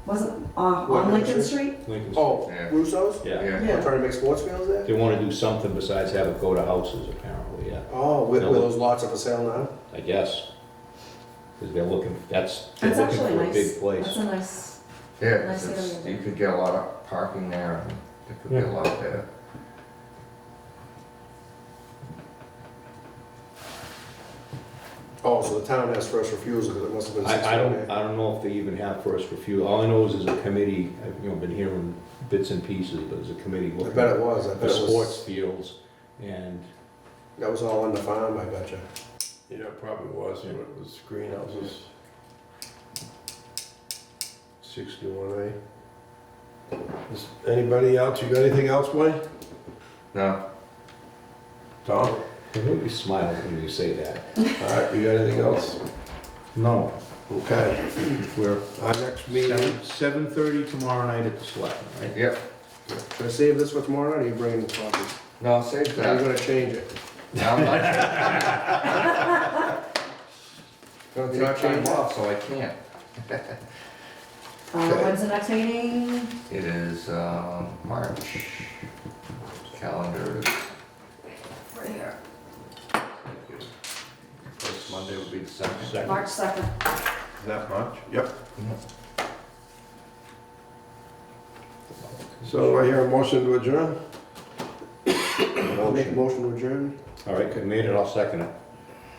wasn't, What on Lincoln nursery? Street? Lincoln Street. Oh, Yeah. Russo's? Yeah, yeah. They're trying to make sports fields there? they wanna do something besides have it go to houses apparently, yeah, Oh, with those lots are for sale now? I guess. Cause they're looking, they're That's looking actually for a nice. big place. That's a nice, Yeah, Nice 'cause it's- area. you could get a lot of parking there, and there could be a Yeah. lot there. Oh, so the town has first refusal, because it must have been 6 I don't know if they even have first refusal. All I know is there's a committee, I've, been hearing bits and pieces, but there's a committee I looking bet it was, I for bet it sports was, fields and that was all on the farm, I bet you. Yeah, it probably was, it was greenhouses. 61A. Is anybody else, you got anything else, Wayne? No, Tom? you smile when you say that. All right, you got anything else? No, Okay, we're our next meeting, 7:30 tomorrow night at the Selectmen, right? yep, Should I save this for tomorrow, or are you bringing the copies? no, save I'm that. gonna change it. No, I'm not. Gonna You're not take time changing? off, so I can't. when's the next meeting? It is, March. Calendar is Right here. first Monday will be the second. Second. March 2nd. is that much? Yep. So I hear a motion to adjourn? I'll make a motion to adjourn. All right, I made it, I'll second it.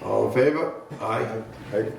All in favor? Aye. Right?